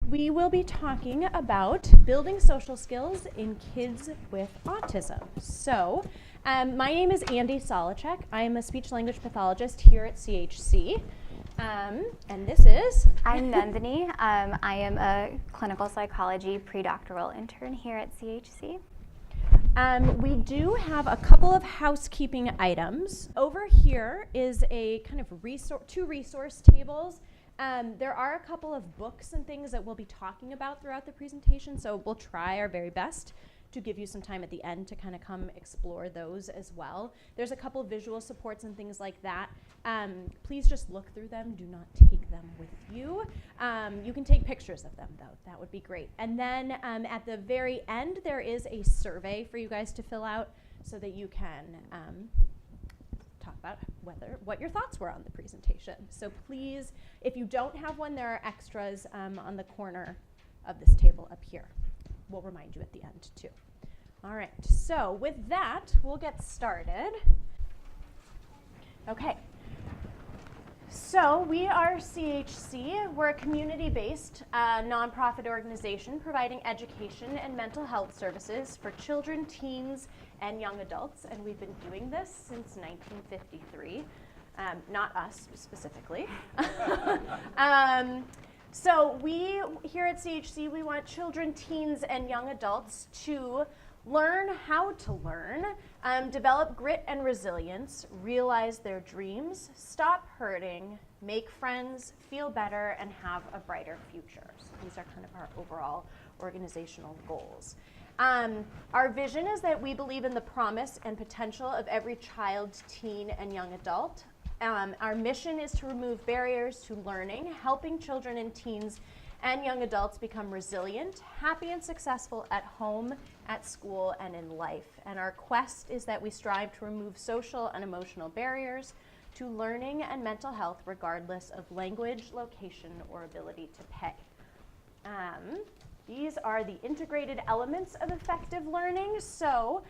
we will be talking about building social skills in kids with autism. So, my name is Andi Solochek. I am a speech-language pathologist here at CHC. And this is? I'm Nandini. I am a clinical psychology pre-doctoral intern here at CHC. We do have a couple of housekeeping items. Over here is a kind of two resource tables. There are a couple of books and things that we'll be talking about throughout the presentation, so we'll try our very best to give you some time at the end to kind of come explore those as well. There's a couple of visual supports and things like that. Please just look through them. Do not take them with you. You can take pictures of them, though. That would be great. And then at the very end, there is a survey for you guys to fill out so that you can talk about what your thoughts were on the presentation. So please, if you don't have one, there are extras on the corner of this table up here. We'll remind you at the end too. All right, so with that, we'll get started. Okay, so we are CHC. We're a community-based nonprofit organization providing education and mental health services for children, teens, and young adults, and we've been doing this since 1953. Not us specifically. So we, here at CHC, we want children, teens, and young adults to learn how to learn, develop grit and resilience, realize their dreams, stop hurting, make friends, feel better, and have a brighter future. So these are kind of our overall organizational goals. Our vision is that we believe in the promise and potential of every child, teen, and young adult. Our mission is to remove barriers to learning, helping children and teens and young adults become resilient, happy, and successful at home, at school, and in life. And our quest is that we strive to remove social and emotional barriers to learning and mental health regardless of language, location, or ability to pay. These are the integrated elements of effective learning. So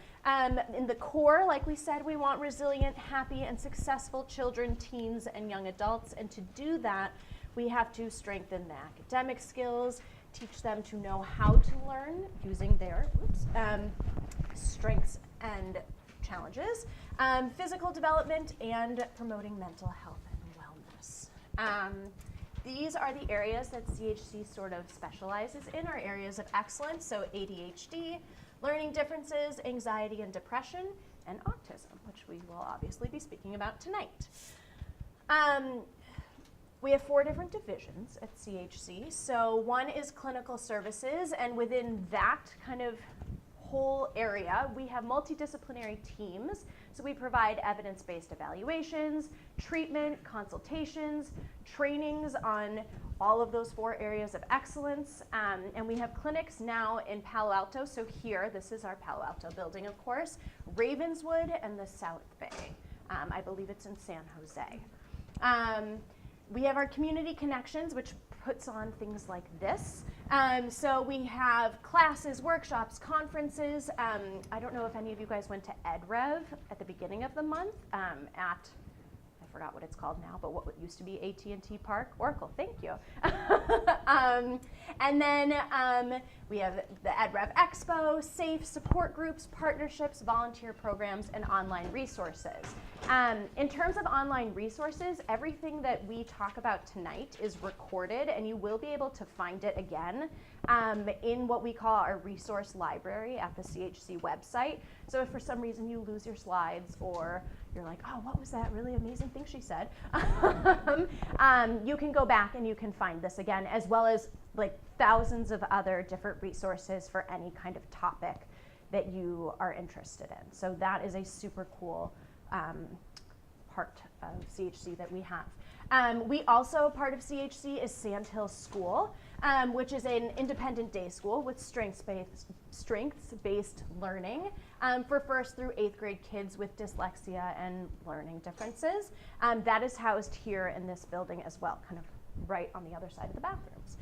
in the core, like we said, we want resilient, happy, and successful children, teens, and young adults. And to do that, we have to strengthen the academic skills, teach them to know how to learn using their strengths and challenges, physical development, and promoting mental health and wellness. These are the areas that CHC sort of specializes in, our areas of excellence, so ADHD, learning differences, anxiety and depression, and autism, which we will obviously be speaking about tonight. We have 4 different divisions at CHC. So one is clinical services, and within that kind of whole area, we have multidisciplinary teams. So we provide evidence-based evaluations, treatment, consultations, trainings on all of those 4 areas of excellence. And we have clinics now in Palo Alto. So here, this is our Palo Alto building, of course, Ravenswood, and the South Bay. I believe it's in San Jose. We have our community connections, which puts on things like this. So we have classes, workshops, conferences. I don't know if any of you guys went to EdRev at the beginning of the month at, I forgot what it's called now, but what used to be AT&T Park. Oracle, thank you. And then we have the EdRev Expo, SAFE, support groups, partnerships, volunteer programs, and online resources. In terms of online resources, everything that we talk about tonight is recorded, and you will be able to find it again in what we call our resource library at the CHC website. So if for some reason you lose your slides, or you're like, oh, what was that really amazing thing she said? You can go back and you can find this again, as well as like thousands of other different resources for any kind of topic that you are interested in. So that is a super cool part of CHC that we have. We also, part of CHC is Sandhill School, which is an independent day school with strengths-based learning for 1st through 8th grade kids with dyslexia and learning differences. That is housed here in this building as well, kind of right on the other side of the bathrooms.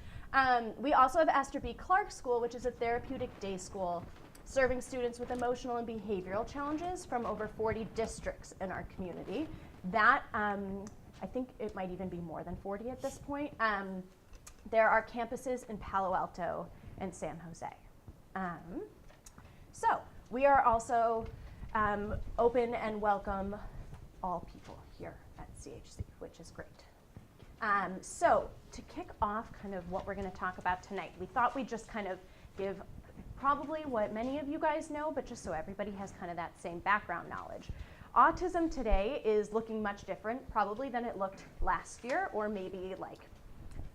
We also have Esther B. Clark School, which is a therapeutic day school serving students with emotional and behavioral challenges from over 40 districts in our community. That, I think it might even be more than 40 at this point. There are campuses in Palo Alto and San Jose. So we are also open and welcome all people here at CHC, which is great. So to kick off kind of what we're going to talk about tonight, we thought we'd just kind of give probably what many of you guys know, but just so everybody has kind of that same background knowledge. Autism Today is looking much different probably than it looked last year, or maybe like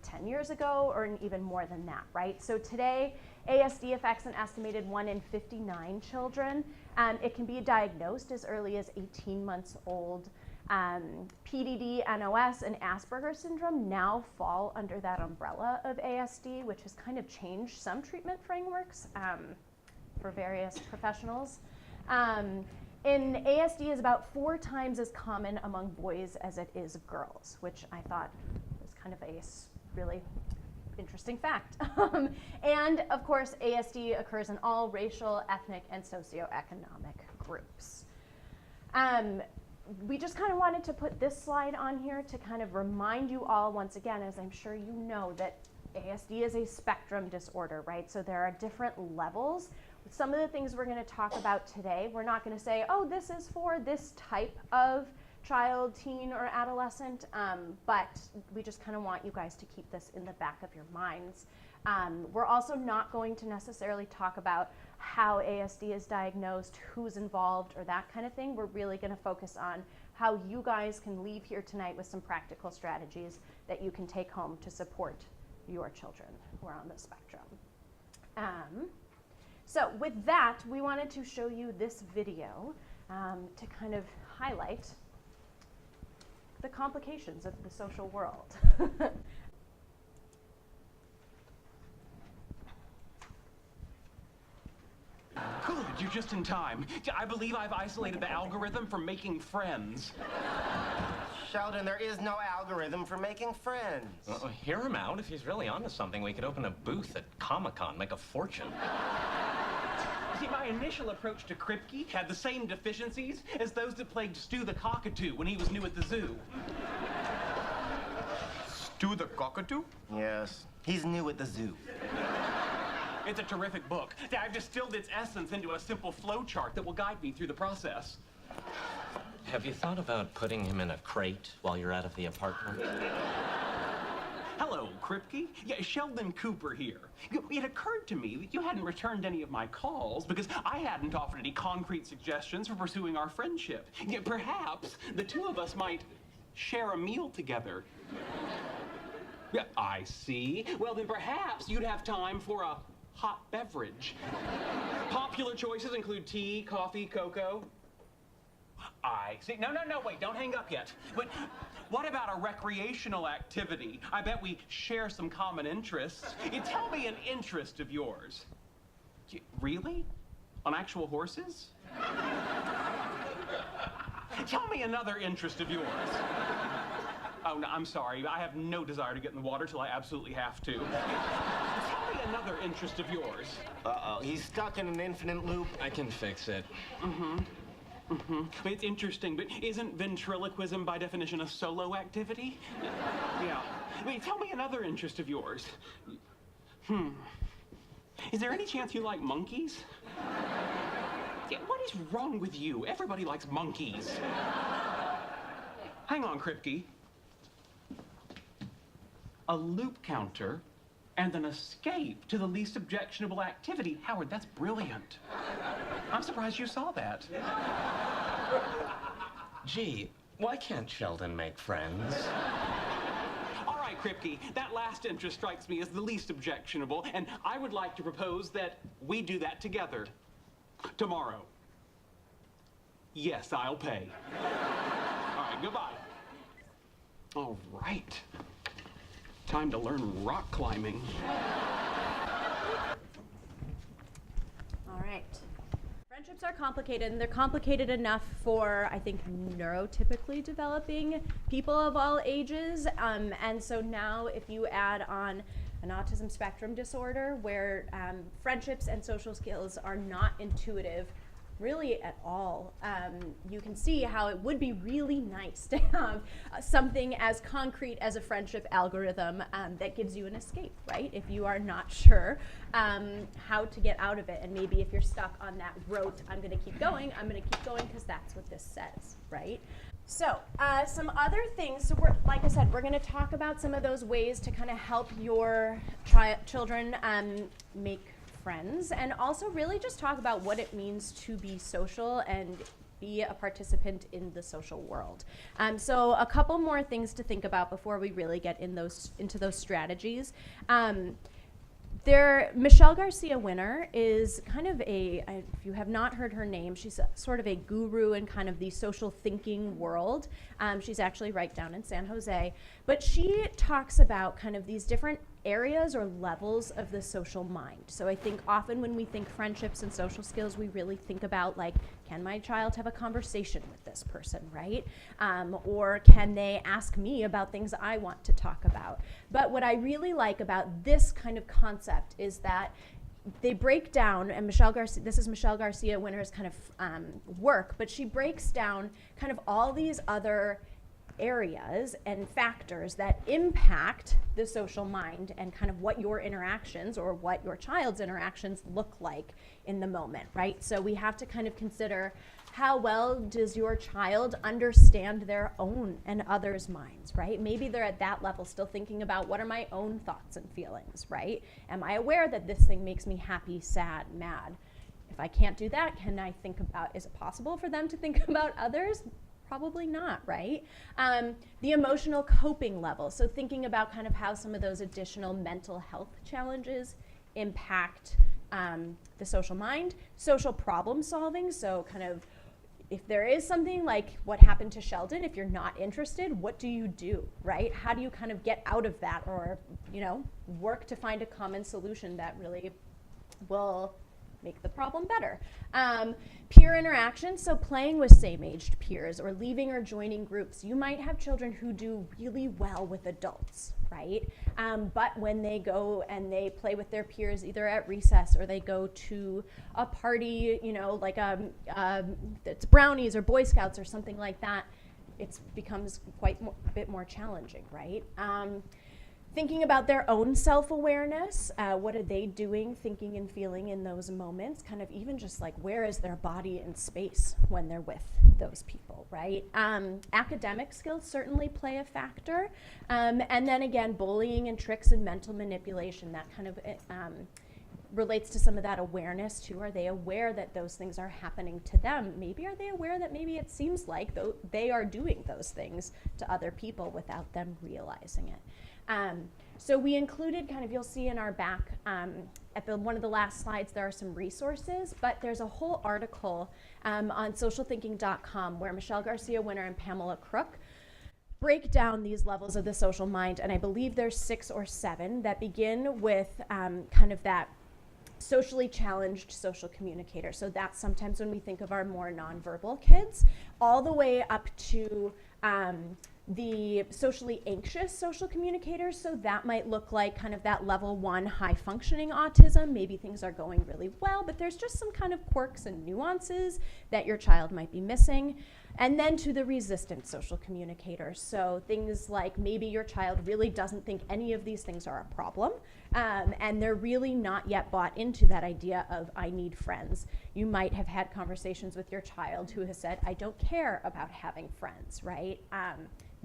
10 years ago, or even more than that, right? So today, ASD affects an estimated 1 in 59 children. It can be diagnosed as early as 18 months old. PDD, NOS, and Asperger's syndrome now fall under that umbrella of ASD, which has kind of changed some treatment frameworks for various professionals. And ASD is about 4 times as common among boys as it is girls, which I thought was kind of a really interesting fact. And of course, ASD occurs in all racial, ethnic, and socioeconomic groups. We just kind of wanted to put this slide on here to kind of remind you all once again, as I'm sure you know, that ASD is a spectrum disorder, right? So there are different levels. Some of the things we're going to talk about today, we're not going to say, oh, this is for this type of child, teen, or adolescent, but we just kind of want you guys to keep this in the back of your minds. We're also not going to necessarily talk about how ASD is diagnosed, who's involved, or that kind of thing. We're really going to focus on how you guys can leave here tonight with some practical strategies that you can take home to support your children who are on the spectrum. So with that, we wanted to show you this video to kind of highlight the complications of the social world. Good, you're just in time. I believe I've isolated the algorithm from making friends. Sheldon, there is no algorithm for making friends. Well, hear him out. If he's really onto something, we could open a booth at Comic-Con, make a fortune. See, my initial approach to Kripke had the same deficiencies as those that plagued Stu the cockatoo when he was new at the zoo. Stu the cockatoo? Yes, he's new at the zoo. It's a terrific book. I've distilled its essence into a simple flowchart that will guide me through the process. Have you thought about putting him in a crate while you're out of the apartment? Hello, Kripke. Yeah, Sheldon Cooper here. It occurred to me that you hadn't returned any of my calls because I hadn't offered any concrete suggestions for pursuing our friendship. Yet perhaps the two of us might share a meal together. Yeah, I see. Well, then perhaps you'd have time for a hot beverage. Popular choices include tea, coffee, cocoa. I see. No, wait, don't hang up yet. But what about a recreational activity? I bet we share some common interests. Tell me an interest of yours. Really? On actual horses? Tell me another interest of yours. Oh, no, I'm sorry. I have no desire to get in the water till I absolutely have to. Tell me another interest of yours. Uh-oh, he's stuck in an infinite loop. I can fix it. It's interesting, but isn't ventriloquism by definition a solo activity? Yeah. Tell me another interest of yours. Is there any chance you like monkeys? Yeah, what is wrong with you? Everybody likes monkeys. Hang on, Kripke. A loop counter and an escape to the least objectionable activity. Howard, that's brilliant. I'm surprised you saw that. Gee, why can't Sheldon make friends? All right, Kripke, that last interest strikes me as the least objectionable, and I would like to propose that we do that together. Tomorrow. Yes, I'll pay. All right, goodbye. All right. Time to learn rock climbing. All right. Friendships are complicated, and they're complicated enough for, I think, neurotypically developing people of all ages. And so now if you add on an autism spectrum disorder where friendships and social skills are not intuitive really at all, you can see how it would be really nice to have something as concrete as a friendship algorithm that gives you an escape, right? If you are not sure how to get out of it, and maybe if you're stuck on that rote, I'm going to keep going because that's what this says, right? So some other things, so like I said, we're going to talk about some of those ways to kind of help your children make friends, and also really just talk about what it means to be social and be a participant in the social world. So a couple more things to think about before we really get into those strategies. Michelle Garcia Winner is kind of if you have not heard her name, she's sort of a guru in kind of the social thinking world. She's actually right down in San Jose. But she talks about kind of these different areas or levels of the social mind. So I think often when we think friendships and social skills, we really think about like, can my child have a conversation with this person, right? Or can they ask me about things I want to talk about? But what I really like about this kind of concept is that they break down, and this is Michelle Garcia Winner's kind of work, but she breaks down kind of all these other areas and factors that impact the social mind and kind of what your interactions or what your child's interactions look like in the moment, right? So we have to kind of consider how well does your child understand their own and others' minds, right? Maybe they're at that level still thinking about what are my own thoughts and feelings, right? Am I aware that this thing makes me happy, sad, mad? If I can't do that, can I think about, is it possible for them to think about others? Probably not, right? The emotional coping level, so thinking about kind of how some of those additional mental health challenges impact the social mind. Social problem solving, so kind of if there is something like what happened to Sheldon, if you're not interested, what do you do, right? How do you kind of get out of that, or, you know, work to find a common solution that really will make the problem better. Peer interaction, so playing with same-aged peers or leaving or joining groups. You might have children who do really well with adults, right? But when they go and they play with their peers either at recess or they go to a party, you know, like it's brownies or Boy Scouts or something like that, it becomes a bit more challenging, right? Thinking about their own self-awareness, what are they doing, thinking and feeling in those moments, kind of even just like where is their body in space when they're with those people, right? Academic skills certainly play a factor. And then again, bullying and tricks and mental manipulation, that kind of relates to some of that awareness too. Are they aware that those things are happening to them? Maybe are they aware that maybe it seems like they are doing those things to other people without them realizing it? So we included kind of, you'll see in our back at one of the last slides, there are some resources, but there's a whole article on socialthinking.com where Michelle Garcia Winner and Pamela Crook break down these levels of the social mind, and I believe there's 6 or 7 that begin with kind of that socially challenged social communicator. So that's sometimes when we think of our more nonverbal kids, all the way up to the socially anxious social communicators. So that might look like kind of that level 1 high functioning autism. Maybe things are going really well, but there's just some kind of quirks and nuances that your child might be missing. And then to the resistant social communicators. So things like maybe your child really doesn't think any of these things are a problem, and they're really not yet bought into that idea of I need friends. You might have had conversations with your child who has said, I don't care about having friends, right?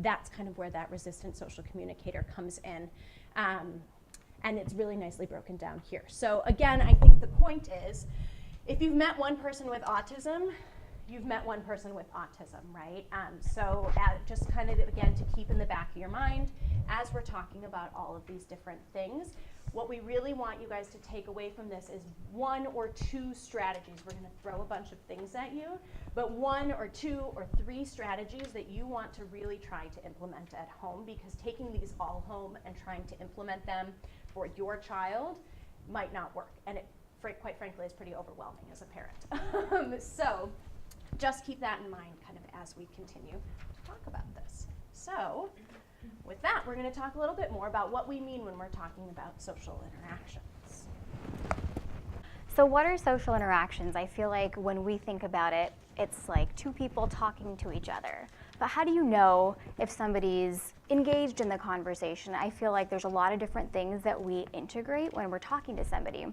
That's kind of where that resistant social communicator comes in. And it's really nicely broken down here. So again, I think the point is, if you've met one person with autism, you've met one person with autism, right? So just kind of, again, to keep in the back of your mind, as we're talking about all of these different things, what we really want you guys to take away from this is 1 or 2 strategies. We're gonna throw a bunch of things at you, but 1 or 2 or 3 strategies that you want to really try to implement at home, because taking these all home and trying to implement them for your child might not work. And it, quite frankly, is pretty overwhelming as a parent. So just keep that in mind kind of as we continue to talk about this. So with that, we're going to talk a little bit more about what we mean when we're talking about social interactions. So what are social interactions? I feel like when we think about it, it's like two people talking to each other. But how do you know if somebody's engaged in the conversation? I feel like there's a lot of different things that we integrate when we're talking to somebody.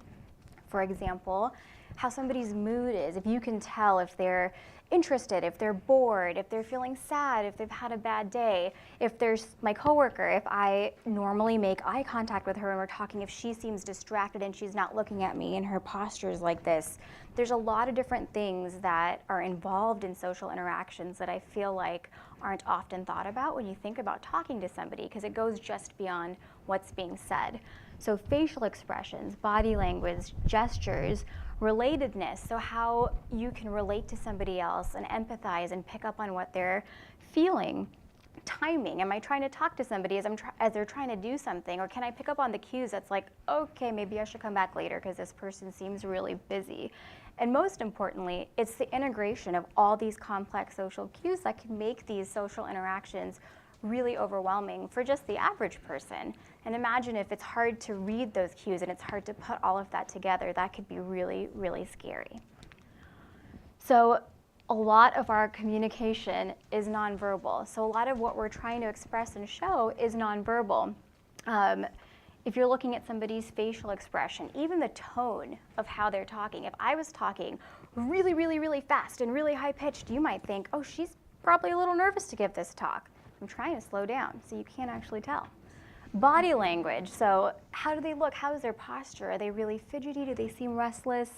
For example, how somebody's mood is. If you can tell if they're interested, if they're bored, if they're feeling sad, if they've had a bad day. If there's my coworker, if I normally make eye contact with her when we're talking, if she seems distracted and she's not looking at me and her posture is like this. There's a lot of different things that are involved in social interactions that I feel like aren't often thought about when you think about talking to somebody, because it goes just beyond what's being said. So facial expressions, body language, gestures, relatedness, so how you can relate to somebody else and empathize and pick up on what they're feeling. Timing, am I trying to talk to somebody as they're trying to do something, or can I pick up on the cues that's like, okay, maybe I should come back later because this person seems really busy. And most importantly, it's the integration of all these complex social cues that can make these social interactions really overwhelming for just the average person. And imagine if it's hard to read those cues and it's hard to put all of that together, that could be really, really scary. So a lot of our communication is nonverbal. So a lot of what we're trying to express and show is nonverbal. If you're looking at somebody's facial expression, even the tone of how they're talking. If I was talking really, really, really fast and really high pitched, you might think, oh, she's probably a little nervous to give this talk. I'm trying to slow down, so you can't actually tell. Body language, so how do they look? How is their posture? Are they really fidgety? Do they seem restless?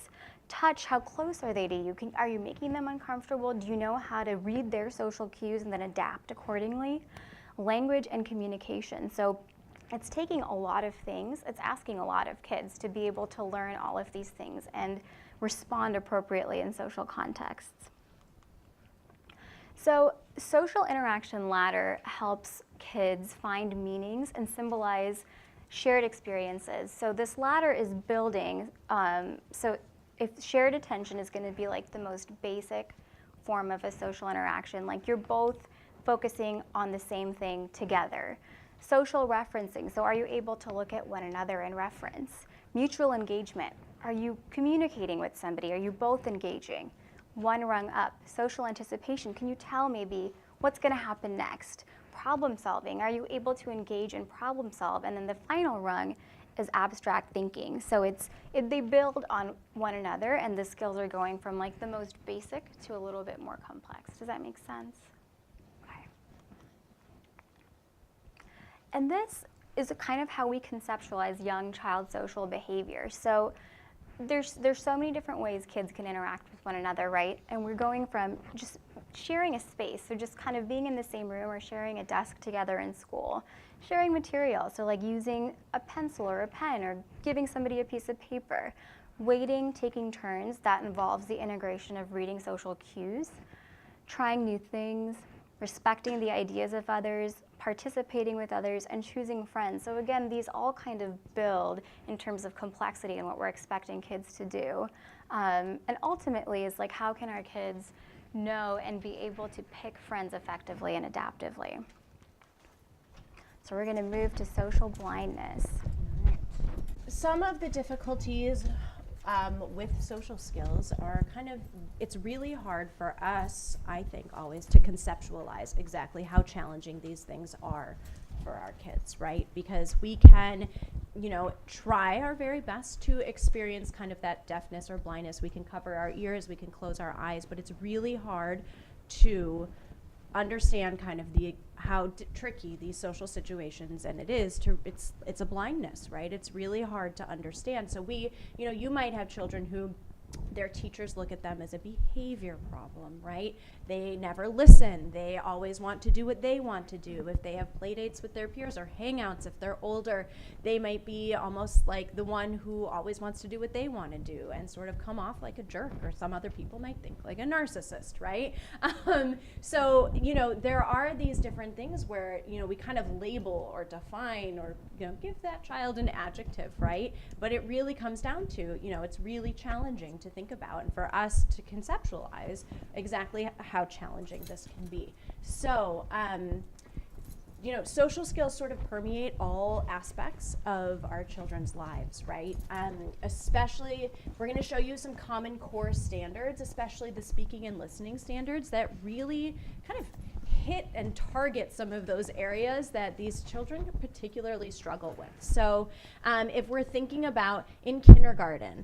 Touch, how close are they to you? Are you making them uncomfortable? Do you know how to read their social cues and then adapt accordingly? Language and communication, so it's taking a lot of things. It's asking a lot of kids to be able to learn all of these things and respond appropriately in social contexts. So social interaction ladder helps kids find meanings and symbolize shared experiences. So this ladder is building, so if shared attention is going to be like the most basic form of a social interaction, like you're both focusing on the same thing together. Social referencing, so are you able to look at one another and reference? Mutual engagement, are you communicating with somebody? Are you both engaging? One rung up. Social anticipation, can you tell maybe what's going to happen next? Problem solving, are you able to engage and problem solve? And then the final rung is abstract thinking. So they build on one another, and the skills are going from like the most basic to a little bit more complex. Does that make sense? Okay. And this is kind of how we conceptualize young child social behavior. So there's so many different ways kids can interact with one another, right? And we're going from just sharing a space, so just kind of being in the same room or sharing a desk together in school. Sharing material, so like using a pencil or a pen or giving somebody a piece of paper. Waiting, taking turns, that involves the integration of reading social cues. Trying new things, respecting the ideas of others, participating with others, and choosing friends. So again, these all kind of build in terms of complexity and what we're expecting kids to do. And ultimately is like, how can our kids know and be able to pick friends effectively and adaptively? So we're going to move to social blindness. Some of the difficulties with social skills are it's really hard for us, I think, always to conceptualize exactly how challenging these things are for our kids, right? Because we can, try our very best to experience kind of that deafness or blindness. We can cover our ears, we can close our eyes, but it's really hard to understand kind of how tricky these social situations, and it's a blindness, right? It's really hard to understand. So you might have children who their teachers look at them as a behavior problem, right? They never listen. They always want to do what they want to do. If they have play dates with their peers or hangouts, if they're older, they might be almost like the one who always wants to do what they want to do and sort of come off like a jerk, or some other people might think like a narcissist, right? So there are these different things where, we kind of label or define or, give that child an adjective, right? But it really comes down to, it's really challenging to think about and for us to conceptualize exactly how challenging this can be. So, social skills sort of permeate all aspects of our children's lives, right? Especially, we're going to show you some common core standards, especially the speaking and listening standards that really kind of hit and target some of those areas that these children particularly struggle with. So if we're thinking about in kindergarten,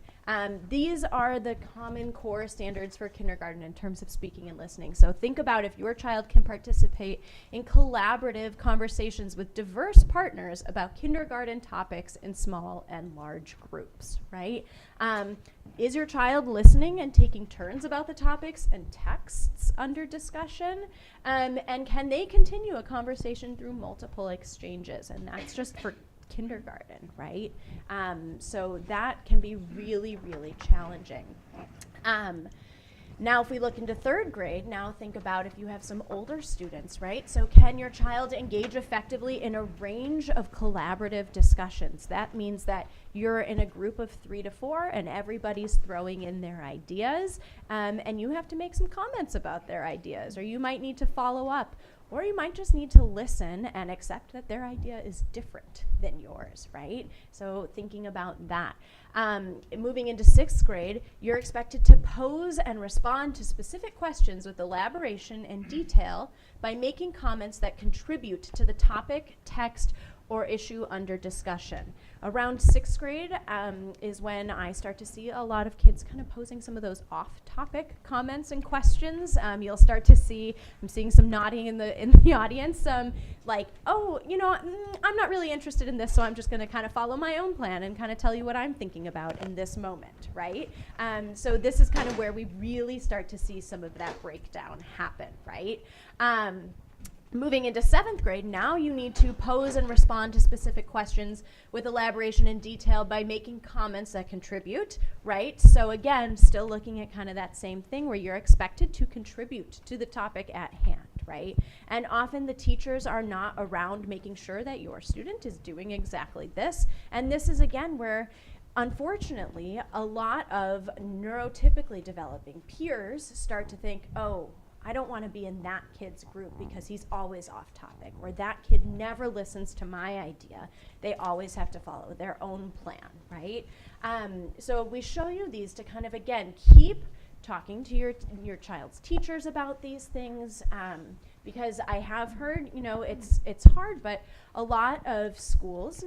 these are the common core standards for kindergarten in terms of speaking and listening. So think about if your child can participate in collaborative conversations with diverse partners about kindergarten topics in small and large groups, right? Is your child listening and taking turns about the topics and texts under discussion? And can they continue a conversation through multiple exchanges? And that's just for kindergarten, right? So that can be really, really challenging. Now, if we look into third grade, now think about if you have some older students, right? So can your child engage effectively in a range of collaborative discussions? That means that you're in a group of 3 to 4 and everybody's throwing in their ideas, and you have to make some comments about their ideas, or you might need to follow up, or you might just need to listen and accept that their idea is different than yours, right? So thinking about that. Moving into 6th grade, you're expected to pose and respond to specific questions with elaboration and detail by making comments that contribute to the topic, text, or issue under discussion. Around 6th grade is when I start to see a lot of kids kind of posing some of those off-topic comments and questions. You'll start to see, I'm seeing some nodding in the audience, like, oh, I'm not really interested in this, so I'm just going to kind of follow my own plan and kind of tell you what I'm thinking about in this moment, right? So this is kind of where we really start to see some of that breakdown happen, right? Moving into 7th grade, now you need to pose and respond to specific questions with elaboration and detail by making comments that contribute, right? So again, still looking at kind of that same thing where you're expected to contribute to the topic at hand, right? And often the teachers are not around making sure that your student is doing exactly this. And this is again where, unfortunately, a lot of neurotypically developing peers start to think, oh, I don't want to be in that kid's group because he's always off topic, or that kid never listens to my idea. They always have to follow their own plan, right? So we show you these to kind of, again, keep talking to your child's teachers about these things, because I have heard, it's hard, but a lot of schools,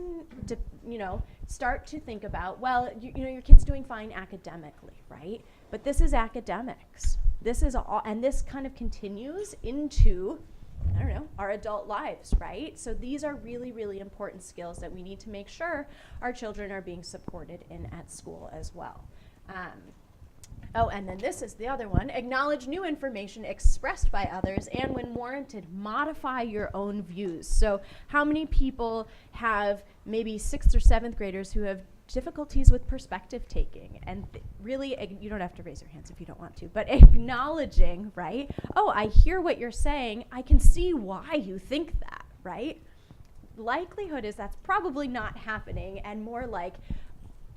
start to think about, well, your kid's doing fine academically, right? But this is academics. This is all, and this kind of continues into, our adult lives, right? So these are really, really important skills that we need to make sure our children are being supported in at school as well. And then this is the other one. Acknowledge new information expressed by others, and when warranted, modify your own views. So how many people have maybe 6th or 7th graders who have difficulties with perspective taking, and really, you don't have to raise your hands if you don't want to, but acknowledging, right? Oh, I hear what you're saying. I can see why you think that, right? Likelihood is that's probably not happening, and more like,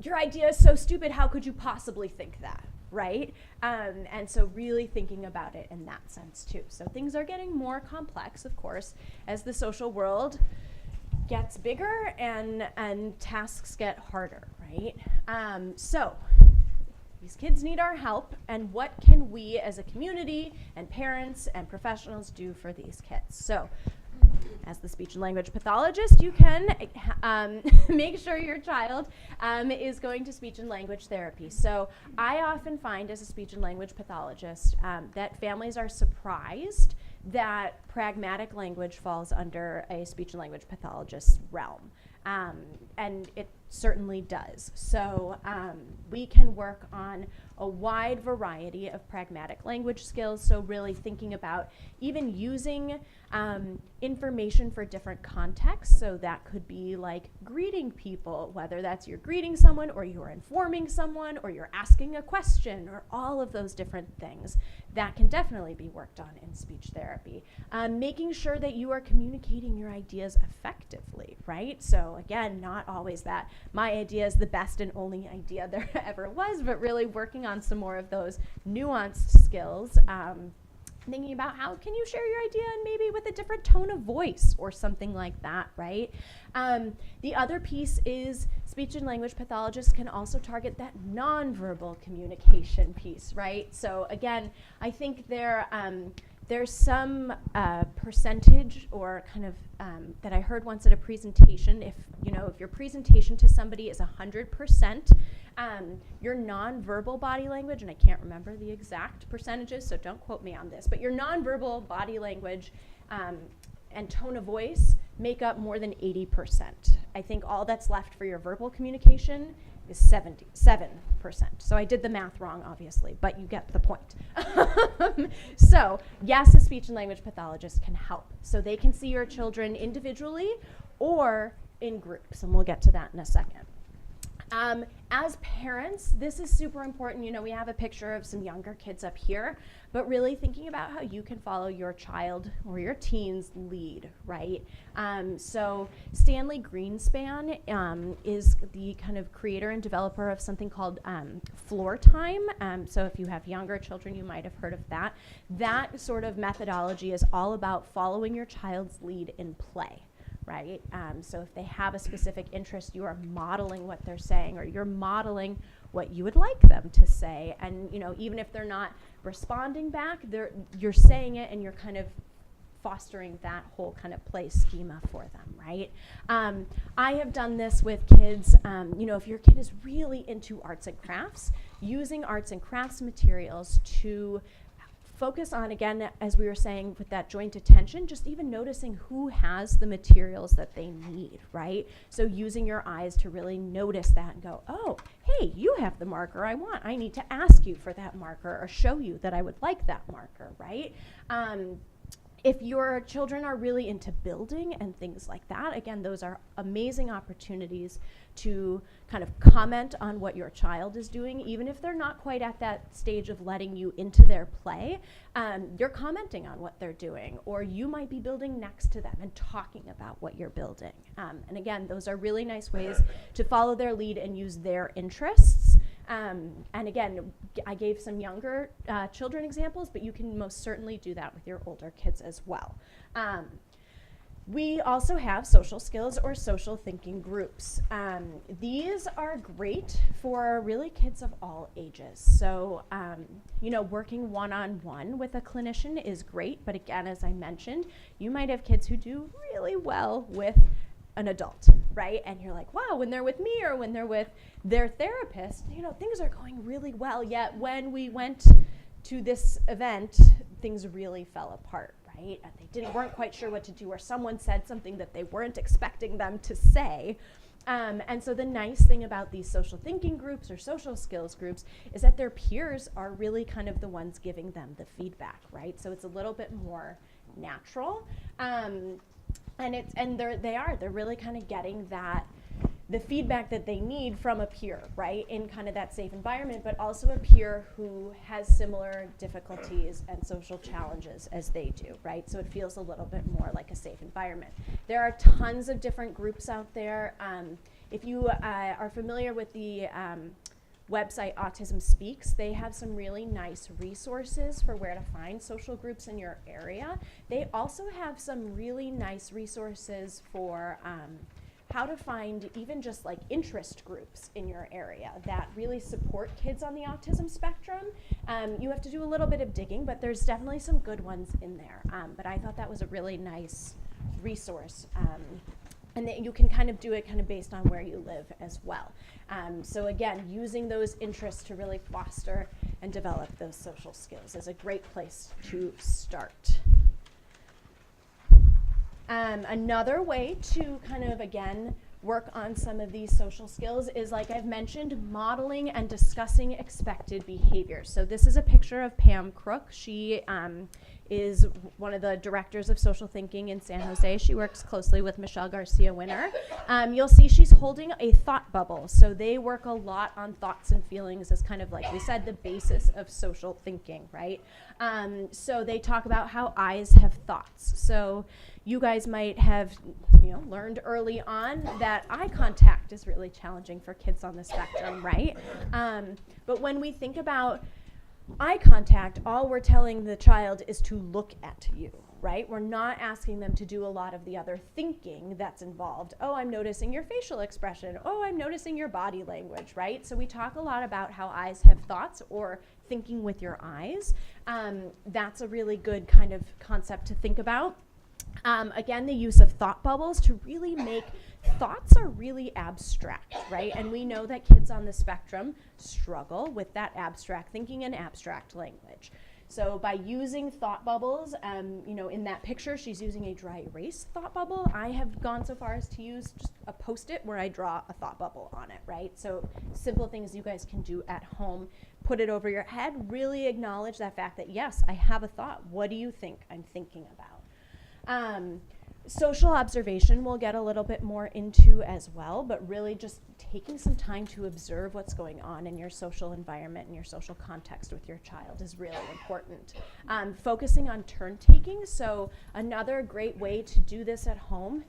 your idea is so stupid, how could you possibly think that, right? And so really thinking about it in that sense too. So things are getting more complex, of course, as the social world gets bigger and tasks get harder, right? So these kids need our help, and what can we as a community and parents and professionals do for these kids? So as the speech and language pathologist, you can make sure your child is going to speech and language therapy. So I often find as a speech and language pathologist that families are surprised that pragmatic language falls under a speech and language pathologist's realm. And it certainly does. So we can work on a wide variety of pragmatic language skills. So really thinking about even using information for different contexts. So that could be like greeting people, whether that's you're greeting someone or you're informing someone or you're asking a question, or all of those different things. That can definitely be worked on in speech therapy. Making sure that you are communicating your ideas effectively, right? So again, not always that my idea is the best and only idea there ever was, but really working on some more of those nuanced skills. thinking about how can you share your idea and maybe with a different tone of voice or something like that, right? The other piece is speech and language pathologists can also target that nonverbal communication piece, right? So again, I think there's some percentage or kind of that I heard once at a presentation. If your presentation to somebody is 100%, your nonverbal body language, and I can't remember the exact percentages, so don't quote me on this, but your nonverbal body language and tone of voice make up more than 80%. I think all that's left for your verbal communication is 77%. So I did the math wrong, obviously, but you get the point. So yes, a speech and language pathologist can help. So they can see your children individually or in groups, and we'll get to that in a second. As parents, this is super important. We have a picture of some younger kids up here, but really thinking about how you can follow your child or your teen's lead, right? So Stanley Greenspan is the kind of creator and developer of something called floor time. So if you have younger children, you might have heard of that. That sort of methodology is all about following your child's lead in play. Right? So if they have a specific interest, you are modeling what they're saying, or you're modeling what you would like them to say. And even if they're not responding back, you're saying it, and you're kind of fostering that whole kind of play schema for them, right? I have done this with kids. If your kid is really into arts and crafts, using arts and crafts materials to focus on, again, as we were saying, with that joint attention, just even noticing who has the materials that they need, right? So using your eyes to really notice that and go, oh, hey, you have the marker I want. I need to ask you for that marker or show you that I would like that marker, right? If your children are really into building and things like that, again, those are amazing opportunities to kind of comment on what your child is doing, even if they're not quite at that stage of letting you into their play. You're commenting on what they're doing, or you might be building next to them and talking about what you're building. And again, those are really nice ways to follow their lead and use their interests. And again, I gave some younger children examples, but you can most certainly do that with your older kids as well. We also have social skills or social thinking groups. These are great for really kids of all ages. So, working one-on-one with a clinician is great, but again, as I mentioned, you might have kids who do really well with an adult, right? And you're like, wow, when they're with me or when they're with their therapist, things are going really well. Yet when we went to this event, things really fell apart, right? They weren't quite sure what to do, or someone said something that they weren't expecting them to say. And so the nice thing about these social thinking groups or social skills groups is that their peers are really kind of the ones giving them the feedback, right? So it's a little bit more natural. And they're really kind of getting the feedback that they need from a peer, right, in kind of that safe environment, but also a peer who has similar difficulties and social challenges as they do, right? So it feels a little bit more like a safe environment. There are tons of different groups out there. If you are familiar with the website Autism Speaks, they have some really nice resources for where to find social groups in your area. They also have some really nice resources for how to find even just like interest groups in your area that really support kids on the autism spectrum. You have to do a little bit of digging, but there's definitely some good ones in there. But I thought that was a really nice resource. And that you can kind of do it kind of based on where you live as well. So again, using those interests to really foster and develop those social skills is a great place to start. Another way to kind of, again, work on some of these social skills is, like I've mentioned, modeling and discussing expected behavior. So this is a picture of Pam Crook. She is one of the directors of social thinking in San Jose. She works closely with Michelle Garcia Winner. You'll see she's holding a thought bubble. So they work a lot on thoughts and feelings as kind of, like we said, the basis of social thinking, right? So they talk about how eyes have thoughts. So you guys might have learned early on that eye contact is really challenging for kids on the spectrum, right? But when we think about eye contact, all we're telling the child is to look at you, right? We're not asking them to do a lot of the other thinking that's involved. Oh, I'm noticing your facial expression. Oh, I'm noticing your body language, right? So we talk a lot about how eyes have thoughts, or thinking with your eyes. That's a really good kind of concept to think about. Again, the use of thought bubbles to really make thoughts are really abstract, right? And we know that kids on the spectrum struggle with that abstract thinking and abstract language. So by using thought bubbles, in that picture, she's using a dry erase thought bubble. I have gone so far as to use just a Post-it where I draw a thought bubble on it, right? So simple things you guys can do at home. Put it over your head, really acknowledge that fact that, yes, I have a thought. What do you think I'm thinking about? Social observation we'll get a little bit more into as well, but really just taking some time to observe what's going on in your social environment and your social context with your child is really important. Focusing on turn taking, so another great way to do this at home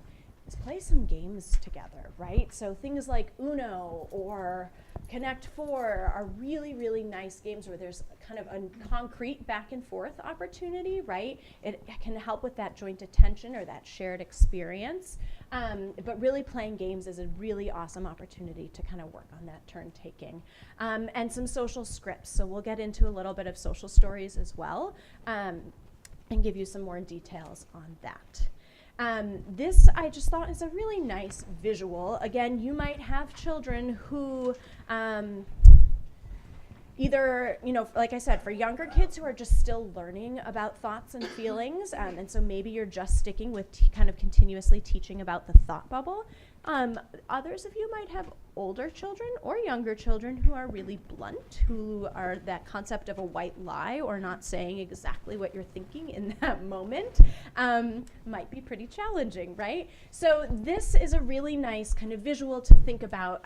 is play some games together, right? So things like Uno or Connect 4 are really, really nice games where there's kind of a concrete back and forth opportunity, right? It can help with that joint attention or that shared experience. But really playing games is a really awesome opportunity to kind of work on that turn taking. And some social scripts. So we'll get into a little bit of social stories as well, and give you some more details on that. This I just thought is a really nice visual. Again, you might have children who either, like I said, for younger kids who are just still learning about thoughts and feelings, and so maybe you're just sticking with kind of continuously teaching about the thought bubble. Others of you might have older children or younger children who are really blunt, who are that concept of a white lie or not saying exactly what you're thinking in that moment, might be pretty challenging, right? So this is a really nice kind of visual to think about.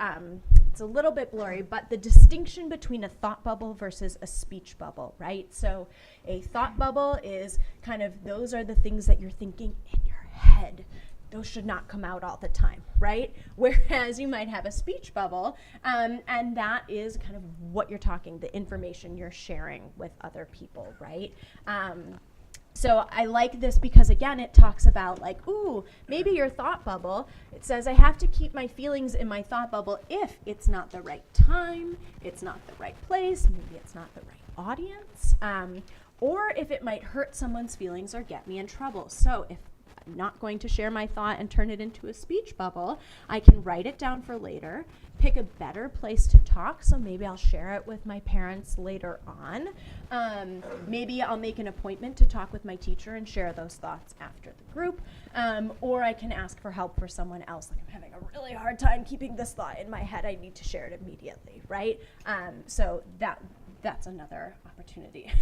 It's a little bit blurry, but the distinction between a thought bubble versus a speech bubble, right? So a thought bubble is kind of, those are the things that you're thinking in your head. Those should not come out all the time, right? Whereas you might have a speech bubble, and that is kind of what you're talking, the information you're sharing with other people, right? So I like this because, again, it talks about like, ooh, maybe your thought bubble, it says I have to keep my feelings in my thought bubble if it's not the right time, it's not the right place, maybe it's not the right audience, or if it might hurt someone's feelings or get me in trouble. So if I'm not going to share my thought and turn it into a speech bubble, I can write it down for later, pick a better place to talk, so maybe I'll share it with my parents later on. Maybe I'll make an appointment to talk with my teacher and share those thoughts after the group, or I can ask for help for someone else, like I'm having a really hard time keeping this thought in my head, I need to share it immediately, right? So that's another opportunity.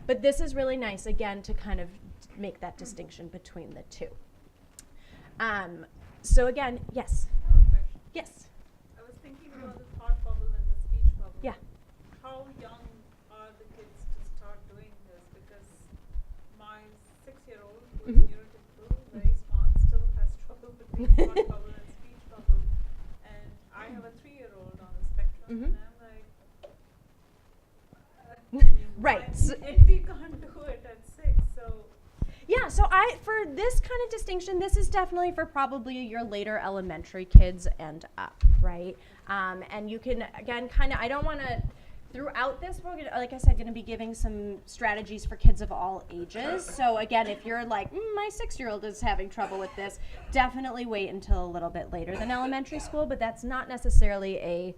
But this is really nice, again, to kind of make that distinction between the two. So again, yes? I have a question. Yes? I was thinking about the thought bubble and the speech bubble. Yeah. How young are the kids to start doing this? Because my 6-year-old, who's neurotypical, very smart, still has trouble between thought bubble and speech bubble. And I have a 3-year-old on the spectrum, and I'm like, Right. He can't do it at 6, so. Yeah, so for this kind of distinction, this is definitely for probably your later elementary kids and up, right? And you can, again, kind of, I don't want to, throughout this, we're gonna, like I said, going to be giving some strategies for kids of all ages. So again, if you're like, my 6-year-old is having trouble with this, definitely wait until a little bit later than elementary school, but that's not necessarily a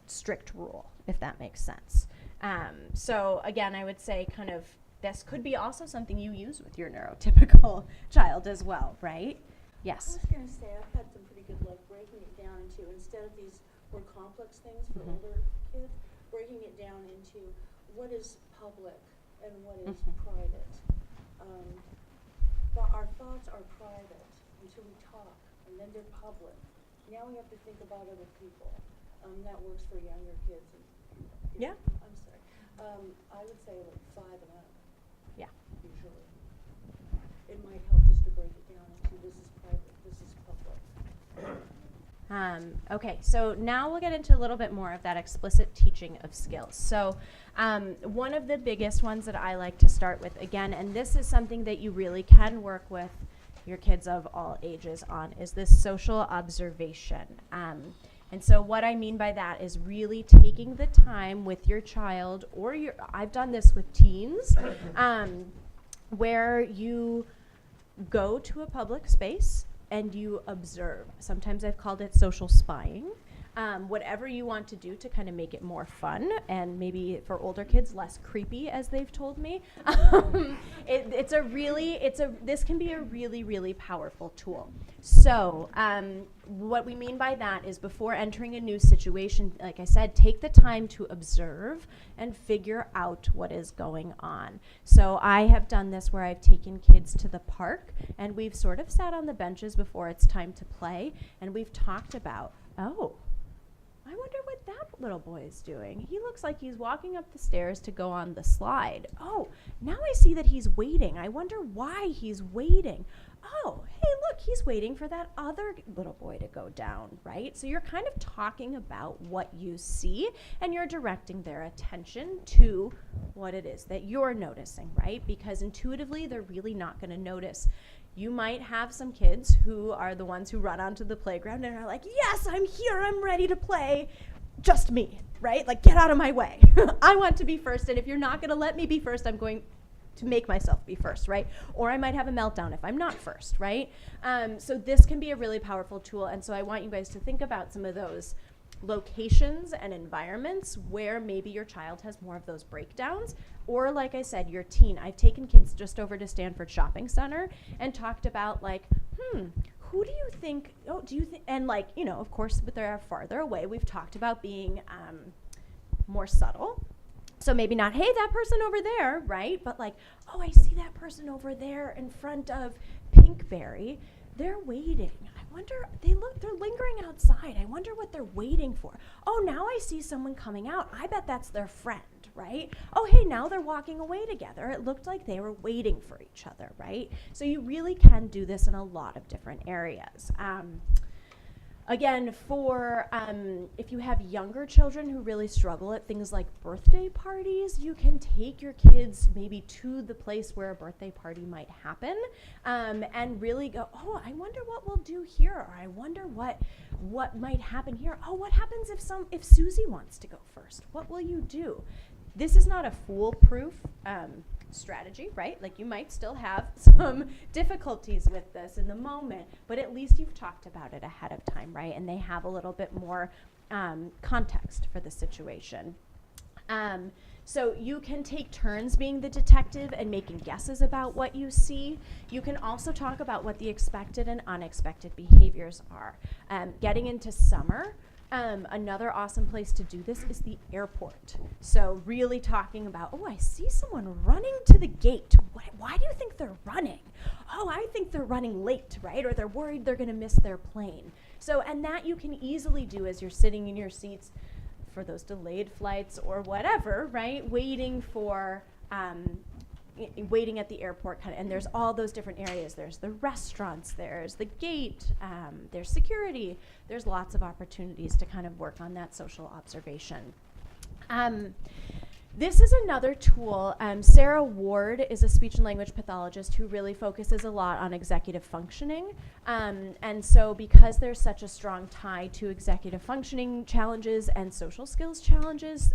strict rule, if that makes sense. So again, I would say kind of, this could be also something you use with your neurotypical child as well, right? Yes? I was going to say, I've had some pretty good luck breaking it down into, instead of these more complex things for older kids, breaking it down into what is public and what is private. But our thoughts are private until we talk, and then they're public. Now we have to think about other people. That works for younger kids. Yeah. I'm sorry. I would say like 5 and up. Yeah. Usually. It might help just to break it down into this is private, this is public. Okay, so now we'll get into a little bit more of that explicit teaching of skills. So one of the biggest ones that I like to start with, again, and this is something that you really can work with your kids of all ages on, is this social observation. And so what I mean by that is really taking the time with your child, or I've done this with teens, where you go to a public space and you observe. Sometimes I've called it social spying. Whatever you want to do to kind of make it more fun and maybe for older kids less creepy, as they've told me. This can be a really, really powerful tool. So what we mean by that is before entering a new situation, like I said, take the time to observe and figure out what is going on. So I have done this where I've taken kids to the park and we've sort of sat on the benches before it's time to play, and we've talked about, oh, I wonder what that little boy is doing. He looks like he's walking up the stairs to go on the slide. Oh, now I see that he's waiting. I wonder why he's waiting. Oh, hey, look, he's waiting for that other little boy to go down, right? So you're kind of talking about what you see, and you're directing their attention to what it is that you're noticing, right? Because intuitively, they're really not going to notice. You might have some kids who are the ones who run onto the playground and are like, yes, I'm here, I'm ready to play, just me, right? Like, get out of my way. I want to be first, and if you're not gonna let me be first, I'm going to make myself be first, right? Or I might have a meltdown if I'm not first, right? So this can be a really powerful tool, and so I want you guys to think about some of those locations and environments where maybe your child has more of those breakdowns, or like I said, your teen. I've taken kids just over to Stanford Shopping Center and talked about like, who do you think, and like, you know, of course, but they're farther away. We've talked about being more subtle. So maybe not, hey, that person over there, right? But like, oh, I see that person over there in front of Pinkberry. They're waiting. I wonder, they're lingering outside. I wonder what they're waiting for. Oh, now I see someone coming out. I bet that's their friend, right? Oh, hey, now they're walking away together. It looked like they were waiting for each other, right? So you really can do this in a lot of different areas. Again, for if you have younger children who really struggle at things like birthday parties, you can take your kids maybe to the place where a birthday party might happen, and really go, oh, I wonder what we'll do here, or I wonder what might happen here. Oh, what happens if Susie wants to go first? What will you do? This is not a foolproof strategy, right? Like, you might still have some difficulties with this in the moment, but at least you've talked about it ahead of time, right? And they have a little bit more context for the situation. So you can take turns being the detective and making guesses about what you see. You can also talk about what the expected and unexpected behaviors are. Getting into summer, another awesome place to do this is the airport. So really talking about, oh, I see someone running to the gate. Why do you think they're running? Oh, I think they're running late, right? Or they're worried they're gonna miss their plane. So, and that you can easily do as you're sitting in your seats for those delayed flights or whatever, right? Waiting at the airport, and there's all those different areas. There's the restaurants, there's the gate, there's security. There's lots of opportunities to kind of work on that social observation. This is another tool. Sarah Ward is a speech and language pathologist who really focuses a lot on executive functioning. And so because there's such a strong tie to executive functioning challenges and social skills challenges,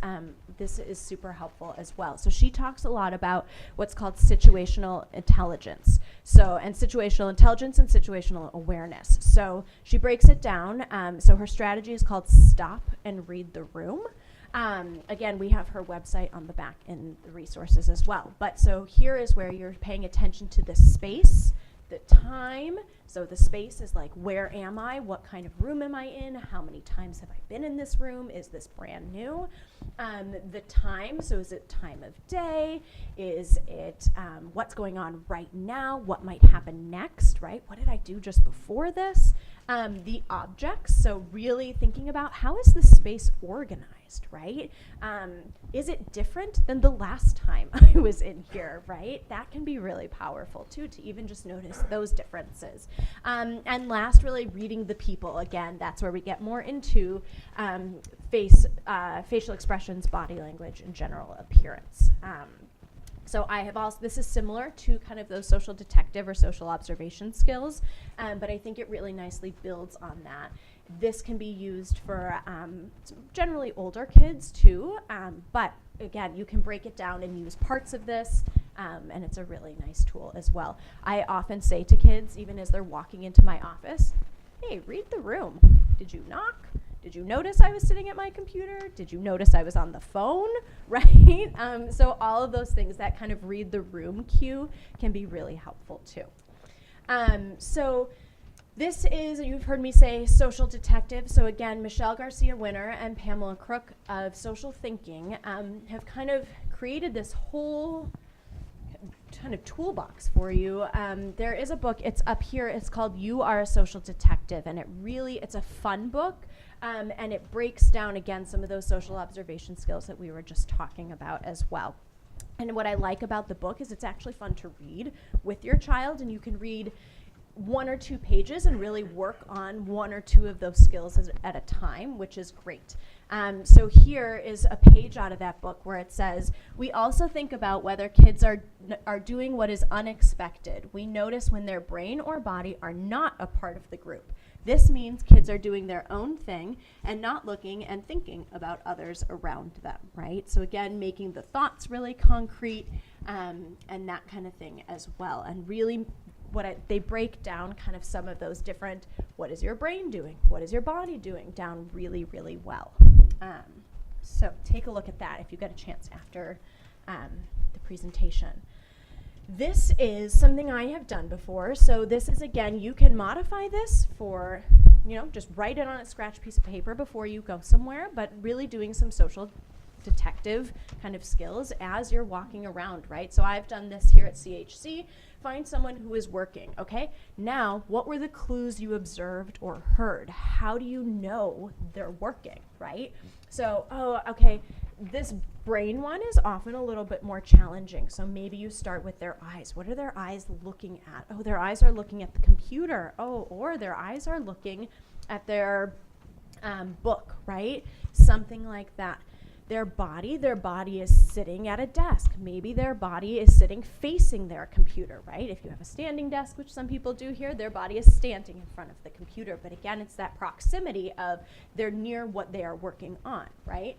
this is super helpful as well. So she talks a lot about what's called situational intelligence. And situational intelligence and situational awareness. So she breaks it down. So her strategy is called Stop and Read the Room. Again, we have her website on the back in the resources as well. But so here is where you're paying attention to the space, the time. So the space is like, where am I? What kind of room am I in? How many times have I been in this room? Is this brand new? The time, so is it time of day? Is it what's going on right now? What might happen next, right? What did I do just before this? The objects, so really thinking about how is the space organized, right? Is it different than the last time I was in here, right? That can be really powerful too, to even just notice, those differences. And last, really reading the people. Again, that's where we get more into facial expressions, body language, and general appearance. So I have also, this is similar to kind of those social detective or social observation skills, but I think it really nicely builds on that. This can be used for generally older kids too, but again, you can break it down and use parts of this, and it's a really nice tool as well. I often say to kids, even as they're walking into my office, hey, read the room. Did you knock? Did you notice I was sitting at my computer? Did you notice I was on the phone, right? So all of those things, that kind of read the room cue can be really helpful too. So this is, you've heard me say, social detective. So again, Michelle Garcia Winner and Pamela Crook of Social Thinking have kind of created this whole kind of toolbox for you. There is a book, it's up here, it's called You Are a Social Detective, and it's a fun book. And it breaks down, again, some of those social observation skills that we were just talking about as well. And what I like about the book is it's actually fun to read with your child, and you can read 1 or 2 pages and really work on 1 or 2 of those skills at a time, which is great. So here is a page out of that book where it says, we also think about whether kids are doing what is unexpected. We notice when their brain or body are not a part of the group. This means kids are doing their own thing and not looking and thinking about others around them, right? So again, making the thoughts really concrete and that kind of thing as well. And really they break down kind of some of those different, what is your brain doing? What is your body doing? Down really, really well. So take a look at that if you get a chance after the presentation. This is something I have done before. So this is, again, you can modify this for, just write it on a scratch piece of paper before you go somewhere, but really doing some social detective kind of skills as you're walking around, right? So I've done this here at CHC. Find someone who is working, okay? Now, what were the clues you observed or heard? How do you know they're working, right? So, okay, this brain one is often a little bit more challenging. So maybe you start with their eyes. What are their eyes looking at? Oh, their eyes are looking at the computer. Oh, or their eyes are looking at their book, right? Something like that. Their body is sitting at a desk. Maybe their body is sitting facing their computer, right? If you have a standing desk, which some people do here, their body is standing in front of the computer. But again, it's that proximity of they're near what they are working on, right?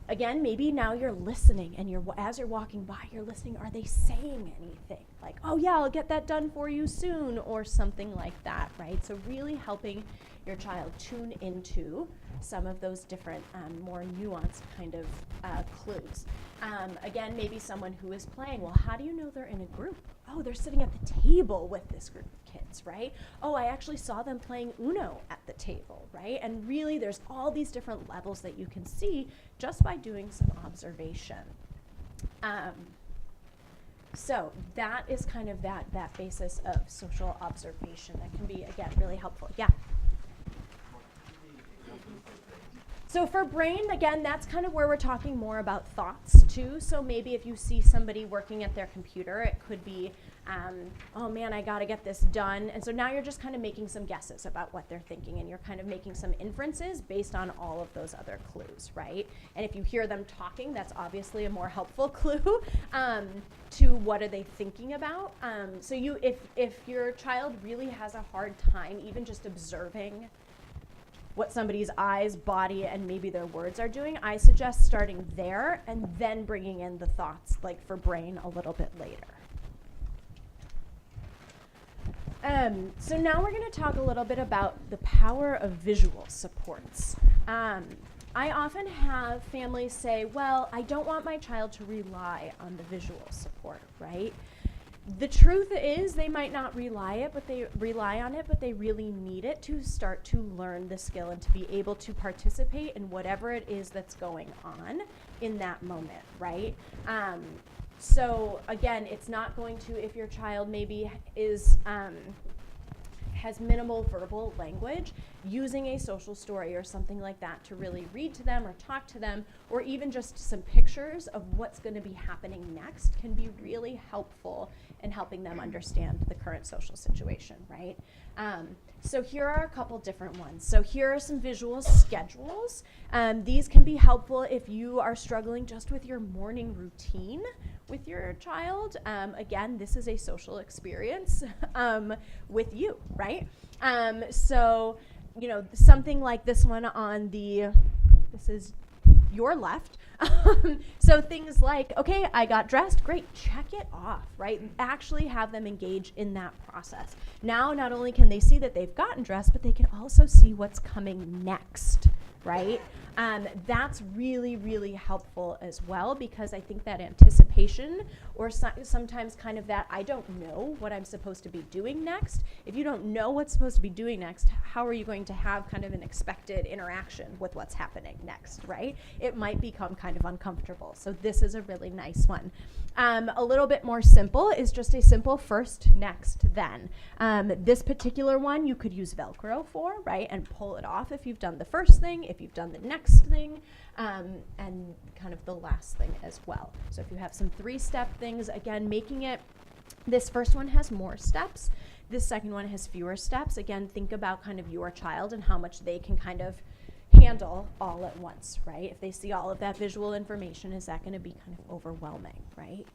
Again, maybe now you're listening, and as you're walking by, you're listening. Are they saying anything? Like, oh yeah, I'll get that done for you soon, or something like that, right? So really helping your child tune into some of those different more nuanced kind of clues. Again, maybe someone who is playing. Well, how do you know they're in a group? Oh, they're sitting at the table with this group of kids, right? Oh, I actually saw them playing Uno at the table, right? And really, there's all these different levels that you can see just by doing some observation. So that is kind of that basis of social observation that can be, again, really helpful. Yeah. So for brain, again, that's kind of where we're talking more about thoughts too. So maybe if you see somebody working at their computer, it could be, oh man, I gotta get this done. And so now you're just kind of making some guesses about what they're thinking, and you're kind of making some inferences based on all of those other clues, right? And if you hear them talking, that's obviously a more helpful clue to what are they thinking about. So if your child really has a hard time even just observing what somebody's eyes, body, and maybe their words are doing, I suggest starting there and then bringing in the thoughts, like for brain, a little bit later. So now we're going to talk a little bit about the power of visual supports. I often have families say, well, I don't want my child to rely on the visual support, right? The truth is they might not rely on it, but they really need it to start to learn the skill and to be able to participate in whatever it is that's going on in that moment, right? So again, it's not going to, if your child maybe is has minimal verbal language, using a social story or something like that to really read to them or talk to them, or even just some pictures of what's going to be happening next can be really helpful in helping them understand the current social situation, right? So here are a couple different ones. So here are some visual schedules. These can be helpful if you are struggling just with your morning routine with your child. Again, this is a social experience with you, right? So, you know, something like this one on this is your left. So things like, okay, I got dressed, great, check it off, right? Actually have them engage in that process. Now, not only can they see that they've gotten dressed, but they can also see what's coming next, right? That's really, really helpful as well, because I think that anticipation, or sometimes kind of that, I don't know what I'm supposed to be doing next. If you don't know what's supposed to be doing next, how are you going to have kind of an expected interaction with what's happening next, right? It might become kind of uncomfortable. So this is a really nice one. A little bit more simple is just a simple first, next, then. This particular one you could use Velcro for, right? And pull it off if you've done the first thing, if you've done the next thing, and kind of the last thing as well. So if you have some 3-step things, again, making it, this first one has more steps. This second one has fewer steps. Again, think about kind of your child and how much they can kind of handle all at once, right? If they see all of that visual information, is that going to be kind of overwhelming, right?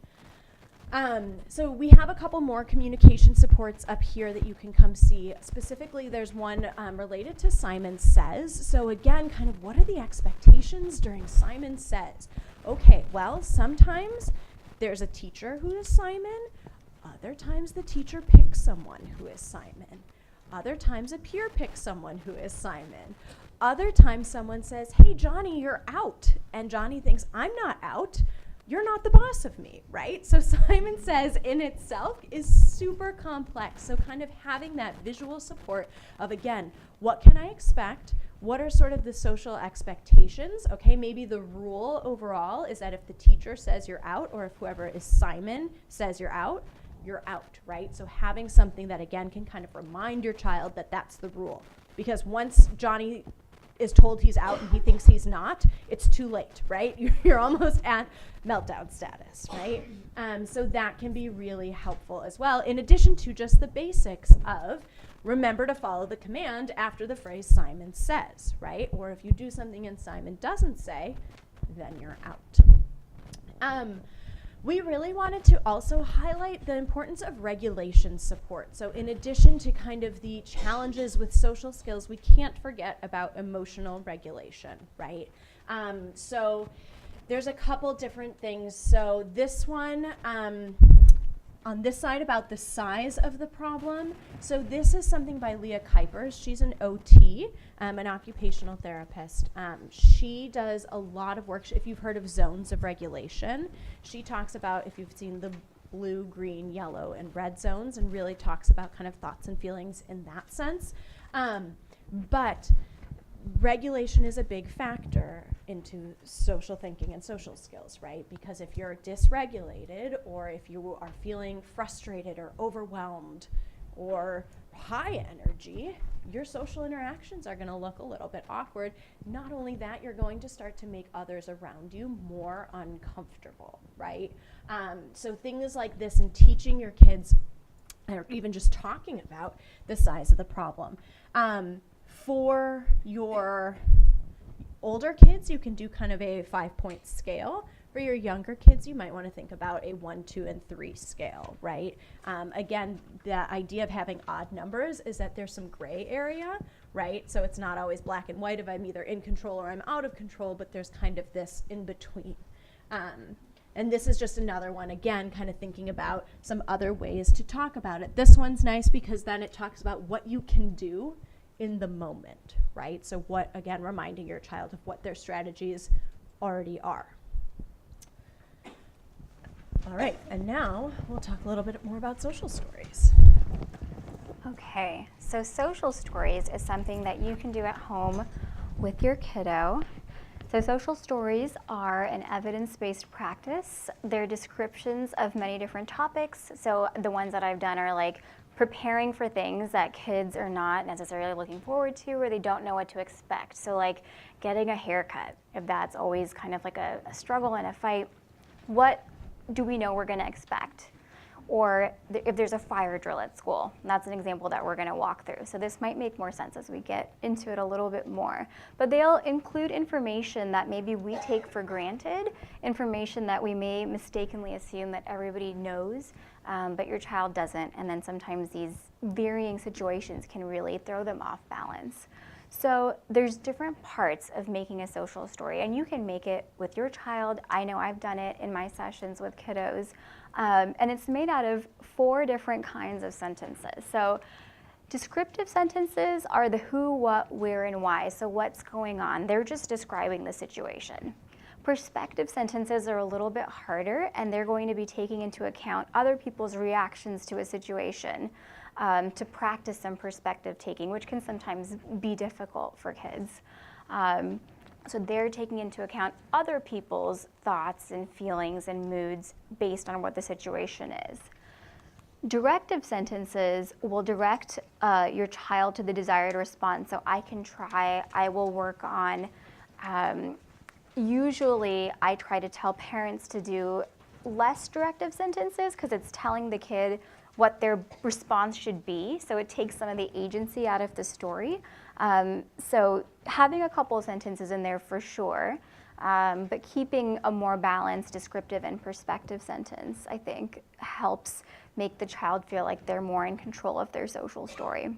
So we have a couple more communication supports up here that you can come see. Specifically, there's one related to Simon Says. So again, kind of what are the expectations during Simon Says? Okay, well, sometimes there's a teacher who is Simon. Other times the teacher picks someone who is Simon. Other times a peer picks someone who is Simon. Other times someone says, hey, Johnny, you're out. And Johnny thinks, I'm not out. You're not the boss of me, right? So Simon Says in itself is super complex. So kind of having that visual support of, again, what can I expect? What are sort of the social expectations? Okay, maybe the rule overall is that if the teacher says you're out, or if whoever is Simon says you're out, right? So having something that, again, can kind of remind your child that that's the rule. Because once Johnny is told he's out and he thinks he's not, it's too late, right? You're almost at meltdown status, right? So that can be really helpful as well, in addition to just the basics of remember to follow the command after the phrase Simon says, right? Or if you do something and Simon doesn't say, then you're out. We really wanted to also highlight the importance of regulation support. So in addition to kind of the challenges with social skills, we can't forget about emotional regulation, right? So there's a couple different things. So this one, on this side about the size of the problem. So this is something by Leah Kuypers. She's an OT, an occupational therapist. She does a lot of work. If you've heard of zones of regulation, she talks about, if you've seen the blue, green, yellow, and red zones, and really talks about kind of thoughts and feelings in that sense. But regulation is a big factor into social thinking and social skills, right? Because if you're dysregulated, or if you are feeling frustrated or overwhelmed or high energy, your social interactions are going to look a little bit awkward. Not only that, you're going to start to make others around you more uncomfortable, right? So things like this, and teaching your kids, or even just talking about the size of the problem. For your older kids, you can do kind of a 5-point scale. For your younger kids, you might want to think about a 1, 2, and 3 scale, right? Again, the idea of having odd numbers is that there's some gray area, right? So it's not always black and white if I'm either in control or I'm out of control, but there's kind of this in between. And this is just another one, again, kind of thinking about some other ways to talk about it. This one's nice because then it talks about what you can do in the moment, right? So what, again, reminding your child of what their strategies already are. All right, and now we'll talk a little bit more about social stories. Okay, so social stories is something that you can do at home with your kiddo. So social stories are an evidence-based practice. They're descriptions of many different topics. So the ones that I've done are like preparing for things that kids are not necessarily looking forward to, or they don't know what to expect. So like getting a haircut, if that's always kind of like a struggle and a fight, what do we know we're going to expect? Or if there's a fire drill at school, that's an example that we're going to walk through. So this might make more sense as we get into it a little bit more. But they'll include information that maybe we take for granted, information that we may mistakenly assume that everybody knows, but your child doesn't. And then sometimes these varying situations can really throw them off balance. So there's different parts of making a social story, and you can make it with your child. I know I've done it in my sessions with kiddos, and it's made out of 4 different kinds of sentences. So descriptive sentences are the who, what, where, and why. So what's going on? They're just describing the situation. Perspective sentences are a little bit harder, and they're going to be taking into account other people's reactions to a situation. To practice some perspective taking, which can sometimes be difficult for kids. So they're taking into account other people's thoughts and feelings and moods based on what the situation is. Directive sentences will direct your child to the desired response. So I can try, I will work on, usually I try to tell parents to do less directive sentences because it's telling the kid what their response should be, so it takes some of the agency out of the story. So having a couple of sentences in there for sure, but keeping a more balanced descriptive and perspective sentence, I think, helps make the child feel like they're more in control of their social story.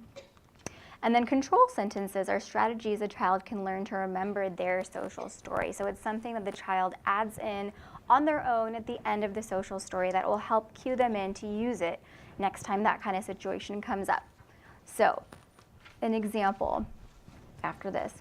And then control sentences are strategies a child can learn to remember their social story. So it's something that the child adds in on their own at the end of the social story that will help cue them in to use it next time that kind of situation comes up. So, an example after this.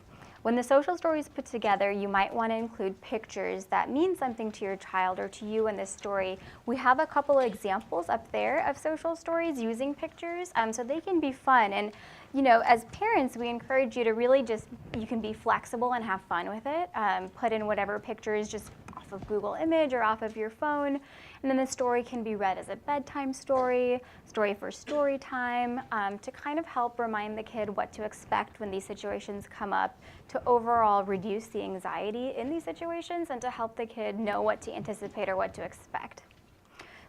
When the social story is put together, you might want to include pictures that mean something to your child or to you in this story. We have a couple of examples up there of social stories using pictures, so they can be fun. And you know, as parents, we encourage you to really just, you can be flexible and have fun with it. Put in whatever pictures just off of Google Image or off of your phone. And then the story can be read as a bedtime story, story for story time, to kind of help remind the kid what to expect when these situations come up, to overall reduce the anxiety in these situations and to help the kid know what to anticipate or what to expect.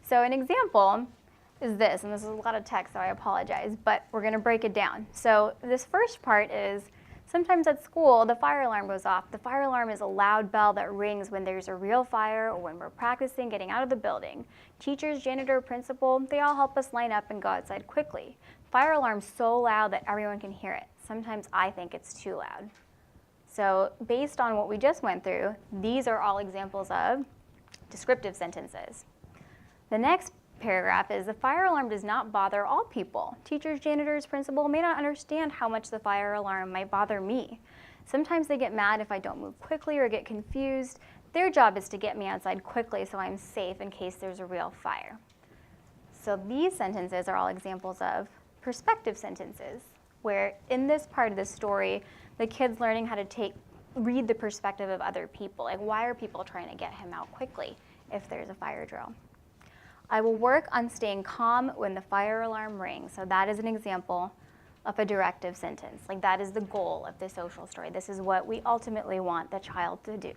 So an example is this, and this is a lot of text, so I apologize, but we're going to break it down. So this first part is, sometimes at school, the fire alarm goes off. The fire alarm is a loud bell that rings when there's a real fire or when we're practicing getting out of the building. Teachers, janitor, principal, they all help us line up and go outside quickly. Fire alarm's so loud that everyone can hear it. Sometimes I think it's too loud. So based on what we just went through, these are all examples of descriptive sentences. The next paragraph is, the fire alarm does not bother all people. Teachers, janitors, principal may not understand how much the fire alarm might bother me. Sometimes they get mad if I don't move quickly or get confused. Their job is to get me outside quickly so I'm safe in case there's a real fire. So these sentences are all examples of perspective sentences, where in this part of the story, the kid's learning how to read the perspective of other people. Like, why are people trying to get him out quickly if there's a fire drill? I will work on staying calm when the fire alarm rings. So that is an example of a directive sentence. Like, that is the goal of the social story. This is what we ultimately want the child to do.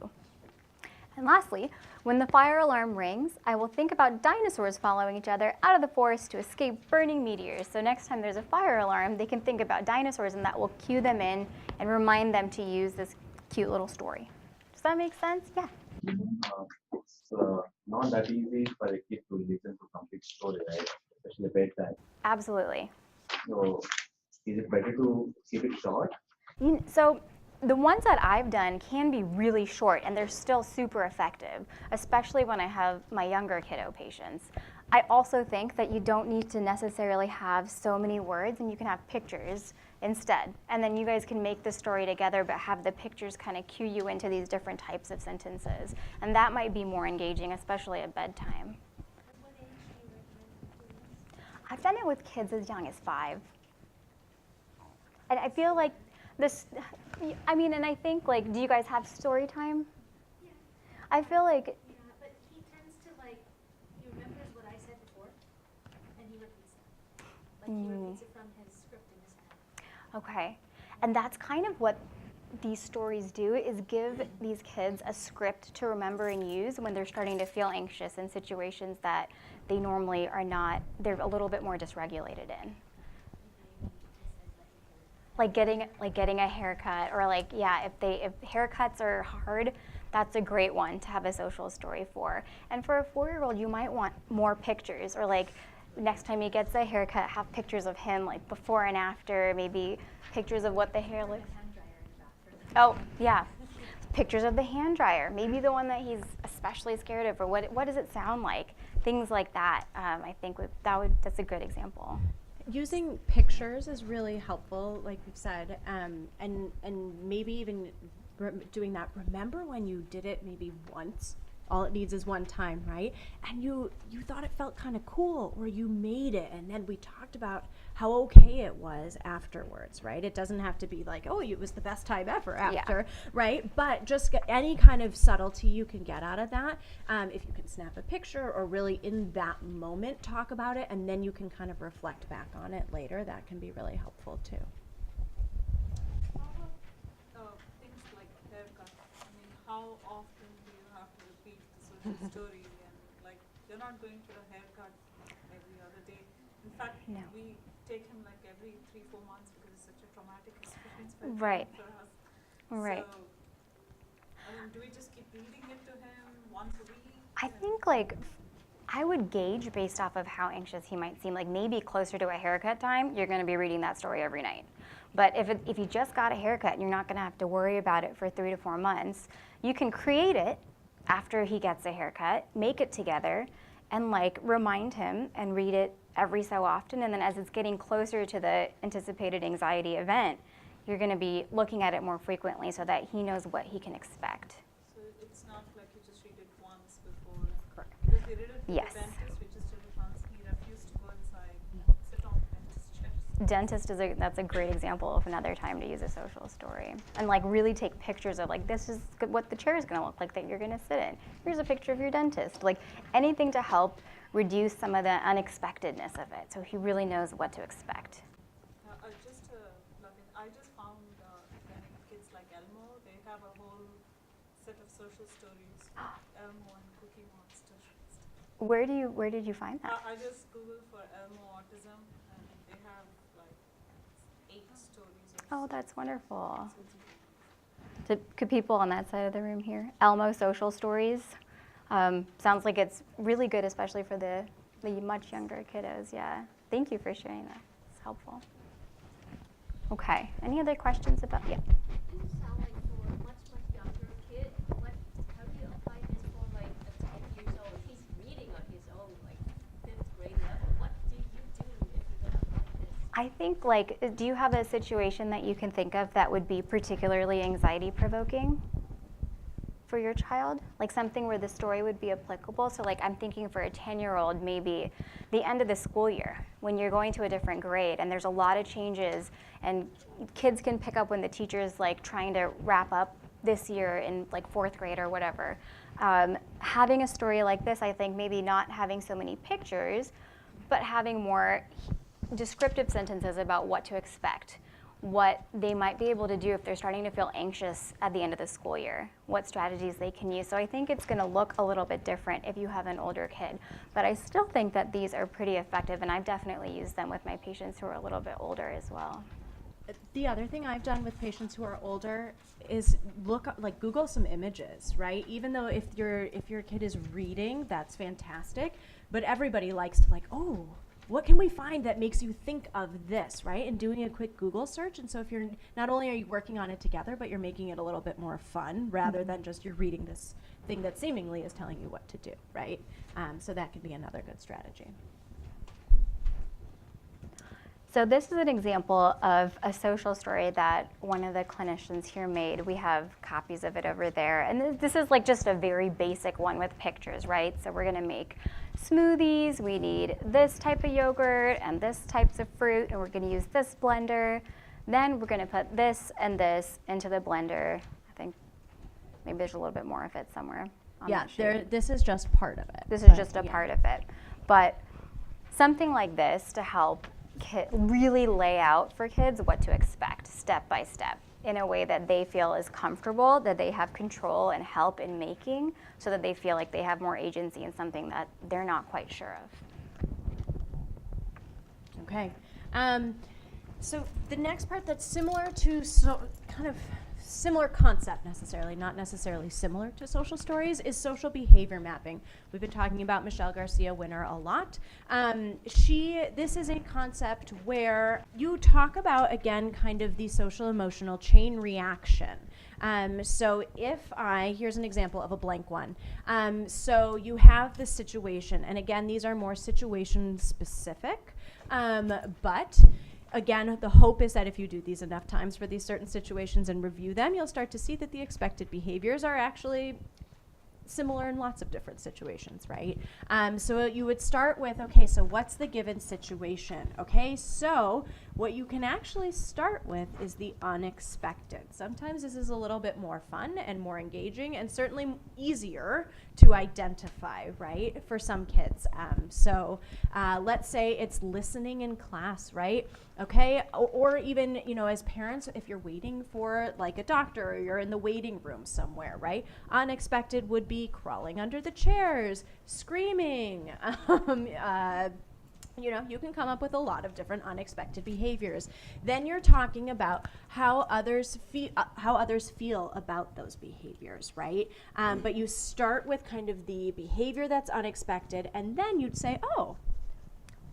And lastly, when the fire alarm rings, I will think about dinosaurs following each other out of the forest to escape burning meteors. So next time there's a fire alarm, they can think about dinosaurs, and that will cue them in and remind them to use this cute little story. Does that make sense? Yeah. It's not that easy for a kid to listen to complete story, right? Especially bedtime. Absolutely. So, is it better to keep it short? So the ones that I've done can be really short, and they're still super effective, especially when I have my younger kiddo patients. I also think that you don't need to necessarily have so many words, and you can have pictures instead. And then you guys can make the story together, but have the pictures kind of cue you into these different types of sentences. And that might be more engaging, especially at bedtime. What age do you recommend? I've done it with kids as young as 5. And I feel like this, I mean, and I think, like, do you guys have story time? Yeah. I feel like, Yeah, but he tends to, like, he remembers what I said before, and he repeats Like he repeats it from his script in his head. Okay. And that's kind of what these stories do, is give these kids a script to remember and use when they're starting to feel anxious in situations that they normally are not, they're a little bit more dysregulated in. Like getting a haircut, or like, yeah, if haircuts are hard, that's a great one to have a social story for. And for a 4-year-old, you might want more pictures, or like next time he gets a haircut, have pictures of him like before and after, maybe pictures of what the hair looks. Oh, yeah. Pictures of the hand dryer, maybe the one that he's especially scared of, or what does it sound like? Things like that. I think that's a good example. Using pictures is really helpful, like we've said, and maybe even doing that. Remember when you did it maybe once? All it needs is one time, right? And you thought it felt kind of cool, or you made it, and then we talked about how okay it was afterwards, right? It doesn't have to be like, oh, it was the best time ever after, right? But just any kind of subtlety you can get out of that. If you can snap a picture, or really in that moment talk about it, and then you can kind of reflect back on it later, that can be really helpful too. Things like haircut. I mean, how often do you have to repeat the social story? And like, you're not going for a haircut every other day. In fact, we take him like every 3-4 months because it's such a traumatic experience for him, for us. Right. So, I mean, do we just keep reading it to him once a week? I think like I would gauge based off of how anxious he might seem. Like maybe closer to a haircut time, you're going to be reading that story every night. But if you just got a haircut and you're not going to have to worry about it for 3 to 4 months, you can create it after he gets a haircut, make it together, and like remind him and read it every so often. And then as it's getting closer to the anticipated anxiety event, you're going to be looking at it more frequently so that he knows what he can expect. So it's not like you just read it once before. Correct. Because we read it to Yes. the dentist, we just did it once. He refused to go inside, sit on the dentist's chair. Dentist that's a great example of another time to use a social story, and like really take pictures of like, this is what the chair is going to look like that you're going to sit in. Here's a picture of your dentist. Like anything to help reduce some of the unexpectedness of it, so he really knows what to expect. I just found when kids like Elmo, they have a whole set of social stories. Elmo and Cookie Monster. Where did you find that? I just Googled for Elmo autism, and they have like 8 stories. Oh, that's wonderful. Could people on that side of the room hear? Elmo social stories. Sounds like it's really good, especially for the much younger kiddos. Yeah. Thank you for sharing that. It's helpful. Okay. Any other questions about? Yeah. It sound like for a much younger kid, how do you apply this for like a 10 years old? He's reading on his own, like 5th grade level. What do you do if you're going to apply this? I think, like, do you have a situation that you can think of that would be particularly anxiety provoking for your child? Like something where the story would be applicable? So like I'm thinking for a 10-year-old, maybe the end of the school year when you're going to a different grade and there's a lot of changes and kids can pick up when the teacher's like trying to wrap up this year in like 4th grade or whatever. Having a story like this, I think maybe not having so many pictures, but having more descriptive sentences about what to expect, what they might be able to do if they're starting to feel anxious at the end of the school year, what strategies they can use. So I think it's going to look a little bit different if you have an older kid. But I still think that these are pretty effective, and I've definitely used them with my patients who are a little bit older as well. The other thing I've done with patients who are older is Google some images, right? Even though if your kid is reading, that's fantastic, but everybody likes to oh, what can we find that makes you think of this, right? And doing a quick Google search. And so if you're, not only are you working on it together, but you're making it a little bit more fun rather than just you're reading this thing that seemingly is telling you what to do, right? So that can be another good strategy. So this is an example of a social story that one of the clinicians here made. We have copies of it over there. And this is like just a very basic one with pictures, right? So we're gonna make smoothies. We need this type of yogurt and this types of fruit, and we're gonna use this blender. Then we're gonna put this and this into the blender. I think maybe there's a little bit more of it somewhere on that sheet. This is just part of it. This is just a part of it. But something like this to help really lay out for kids what to expect step by step in a way that they feel is comfortable, that they have control and help in making, so that they feel like they have more agency in something that they're not quite sure of. Okay. So the next part that's similar to kind of similar concept necessarily, not necessarily similar to social stories, is social behavior mapping. We've been talking about Michelle Garcia Winner a lot. This is a concept where you talk about, again, kind of the social emotional chain reaction. So here's an example of a blank one. So you have this situation, and again, these are more situation specific, but again, the hope is that if you do these enough times for these certain situations and review them, you'll start to see that the expected behaviors are actually similar in lots of different situations, right? So you would start with, okay, so what's the given situation? Okay, so what you can actually start with is the unexpected. Sometimes this is a little bit more fun and more engaging and certainly easier to identify, right, for some kids. So let's say it's listening in class, right? Okay, or even, as parents, if you're waiting for like a doctor or you're in the waiting room somewhere, right? Unexpected would be crawling under the chairs, screaming, you can come up with a lot of different unexpected behaviors. Then you're talking about how others feel about those behaviors, right? But you start with kind of the behavior that's unexpected, and then you'd say, oh,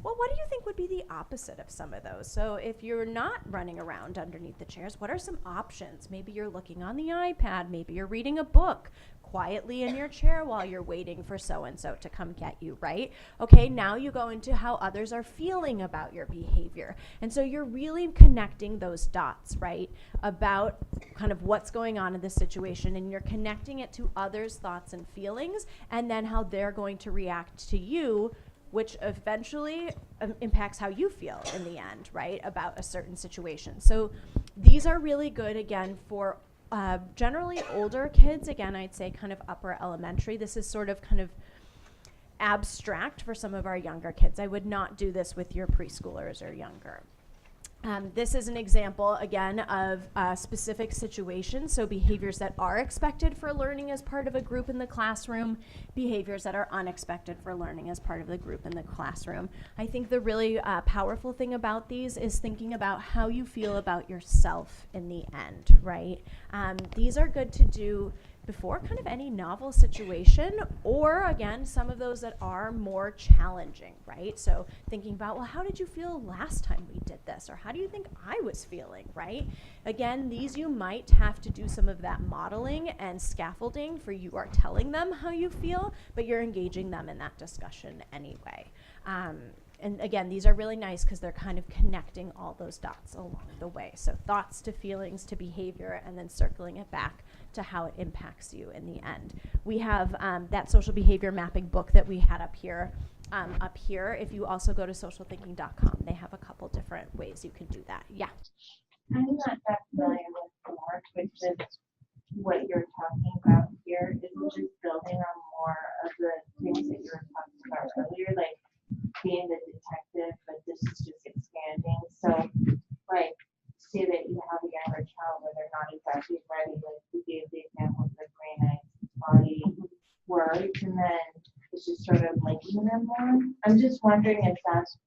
well, what do you think would be the opposite of some of those? So if you're not running around underneath the chairs, what are some options? Maybe you're looking on the iPad, maybe you're reading a book quietly in your chair while you're waiting for so-and-so to come get you, right? Okay, now you go into how others are feeling about your behavior. And so you're really connecting those dots, right, about kind of what's going on in the situation, and you're connecting it to others' thoughts and feelings, and then how they're going to react to you, which eventually impacts how you feel in the end, right, about a certain situation. So these are really good, again, for generally older kids. Again, I'd say kind of upper elementary. This is sort of kind of abstract for some of our younger kids. I would not do this with your preschoolers or younger. This is an example, again, of a specific situations, so behaviors that are expected for learning as part of a group in the classroom, behaviors that are unexpected for learning as part of the group in the classroom. I think the really powerful thing about these is thinking about how you feel about yourself in the end, right? These are good to do before kind of any novel situation, or again, some of those that are more challenging, right? So thinking about, well, how did you feel last time we did this? Or how do you think I was feeling, right? Again, these you might have to do some of that modeling and scaffolding for you are telling them how you feel, but you're engaging them in that discussion anyway. And again, these are really nice because they're kind of connecting all those dots along the way. So thoughts to feelings to behavior, and then circling it back to how it impacts you in the end. We have that social behavior mapping book that we had up here. If you also go to socialthinking.com, they have a couple different ways you can do that. Yeah. I'm not that familiar with the work, which is what you're talking about here. Is it just building on more of the things that you were talking about earlier, like being the detective, but this is just expanding? So, like, say that you have a younger child where they're not exactly ready, like you gave the example of the gray night body work, and then it's just sort of linking them more. I'm just wondering if that's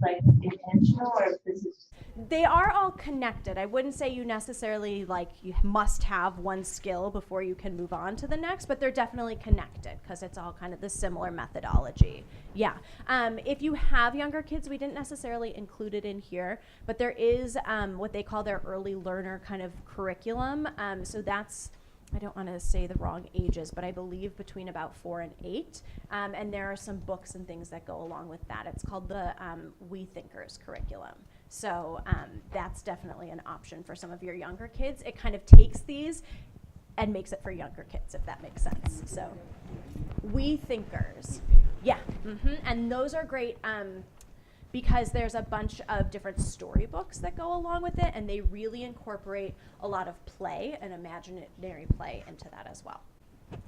like intentional, or if this is. They are all connected. I wouldn't say you necessarily you must have one skill before you can move on to the next, but they're definitely connected because it's all kind of the similar methodology. Yeah. If you have younger kids, we didn't necessarily include it in here, but there is what they call their early learner kind of curriculum. So that's, I don't want to say the wrong ages, but I believe between about 4 and 8. And there are some books and things that go along with that. It's called the We Thinkers curriculum. So that's definitely an option for some of your younger kids. It kind of takes these and makes it for younger kids, if that makes sense. So We Thinkers. Yeah. And those are great because there's a bunch of different storybooks that go along with it, and they really incorporate a lot of play and imaginary play into that as well. What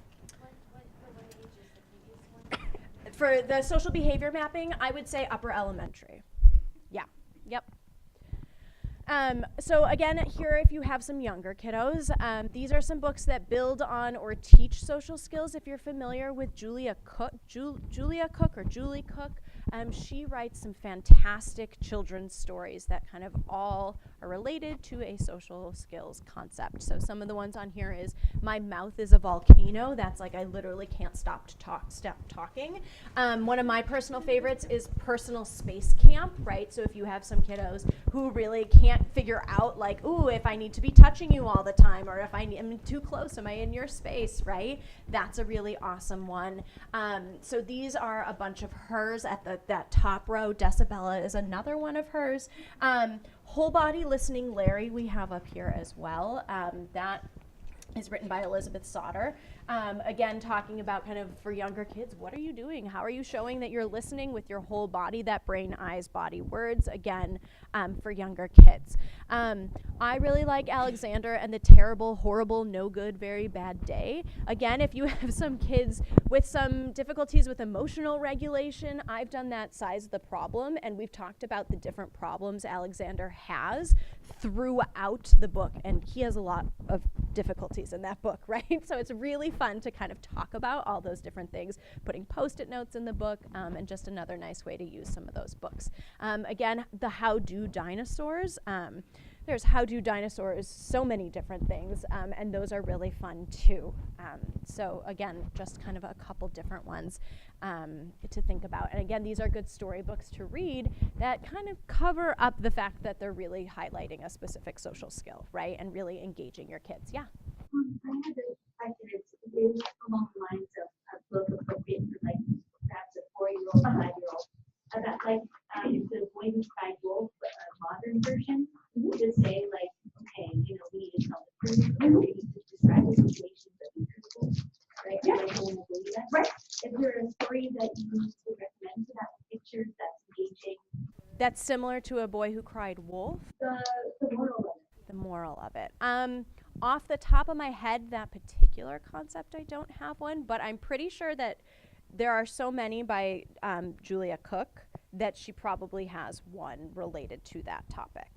ages the previous one? For the social behavior mapping, I would say upper elementary. Yep. So again, here, if you have some younger kiddos, these are some books that build on or teach social skills. If you're familiar with Julia Cook, or Julie Cook, she writes some fantastic children's stories that kind of all are related to a social skills concept. So some of the ones on here is My Mouth is a Volcano. That's like I literally can't stop talking. One of my personal favorites is Personal Space Camp, right? So if you have some kiddos who really can't figure out like, ooh, if I need to be touching you all the time, or if I'm too close, am I in your space, right? That's a really awesome one. So these are a bunch of hers at that top row. Decibella is another one of hers. Whole Body Listening Larry we have up here as well. That is written by Elizabeth Sauter. Again, talking about kind of for younger kids, what are you doing? How are you showing that you're listening with your whole body, that brain, eyes, body, words, again, for younger kids. I really like Alexander and the Terrible, Horrible, No Good, Very Bad Day. Again, if you have some kids with some difficulties with emotional regulation, I've done that Size of the Problem, and we've talked about the different problems Alexander has throughout the book, and he has a lot of difficulties in that book, right? So it's really fun to kind of talk about all those different things, putting Post-it notes in the book, and just another nice way to use some of those books. Again, the How Do Dinosaurs. There's How Do Dinosaurs, so many different things, and those are really fun too. So again, just kind of a couple different ones to think about. And again, these are good storybooks to read that kind of cover up the fact that they're really highlighting a specific social skill, right? And really engaging your kids. Yeah. I had a question. It's along the lines of a book appropriate for like perhaps a 4-year-old, 5-year-old. About like the Boy Who Cried Wolf, but a modern version, to say like, okay, you know, we need to tell the truth, or we need to describe the situation that we truthful, right? Yeah. Like, no one will believe that. Right. Is there a story that you would recommend for that picture that's engaging? That's similar to A Boy Who Cried Wolf. The moral of it. The moral of it. Off the top of my head, that particular concept, I don't have one, but I'm pretty sure that there are so many by Julia Cook that she probably has one related to that topic.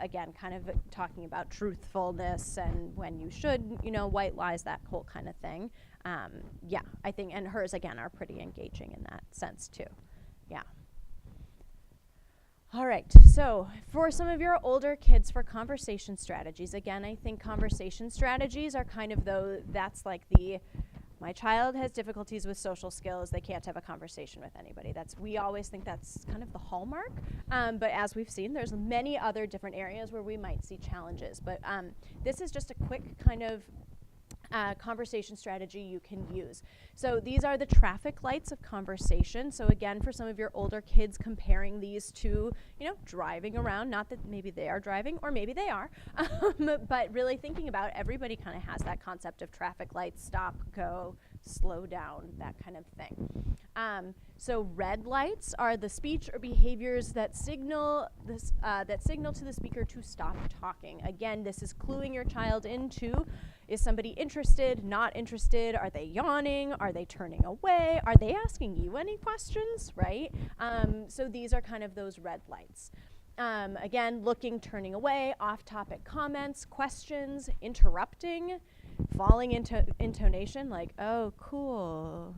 Again, kind of talking about truthfulness and when you should, you know, white lies, that whole kind of thing. Yeah, I think, and hers, again, are pretty engaging in that sense too. Yeah. All right, so for some of your older kids, for conversation strategies, again, I think conversation strategies are kind of that's like my child has difficulties with social skills, they can't have a conversation with anybody. We always think that's kind of the hallmark, but as we've seen, there's many other different areas where we might see challenges. But this is just a quick kind of conversation strategy you can use. So these are the traffic lights of conversation. So again, for some of your older kids, comparing these to, you know, driving around, not that maybe they are driving, or maybe they are, but really thinking about everybody kind of has that concept of traffic lights, stop, go, slow down, that kind of thing. So red lights are the speech or behaviors that signal to the speaker to stop talking. Again, this is cluing your child into, is somebody interested, not interested? Are they yawning? Are they turning away? Are they asking you any questions, right? So these are kind of those red lights. Again, looking, turning away, off-topic comments, questions, interrupting, falling into intonation like, oh, cool,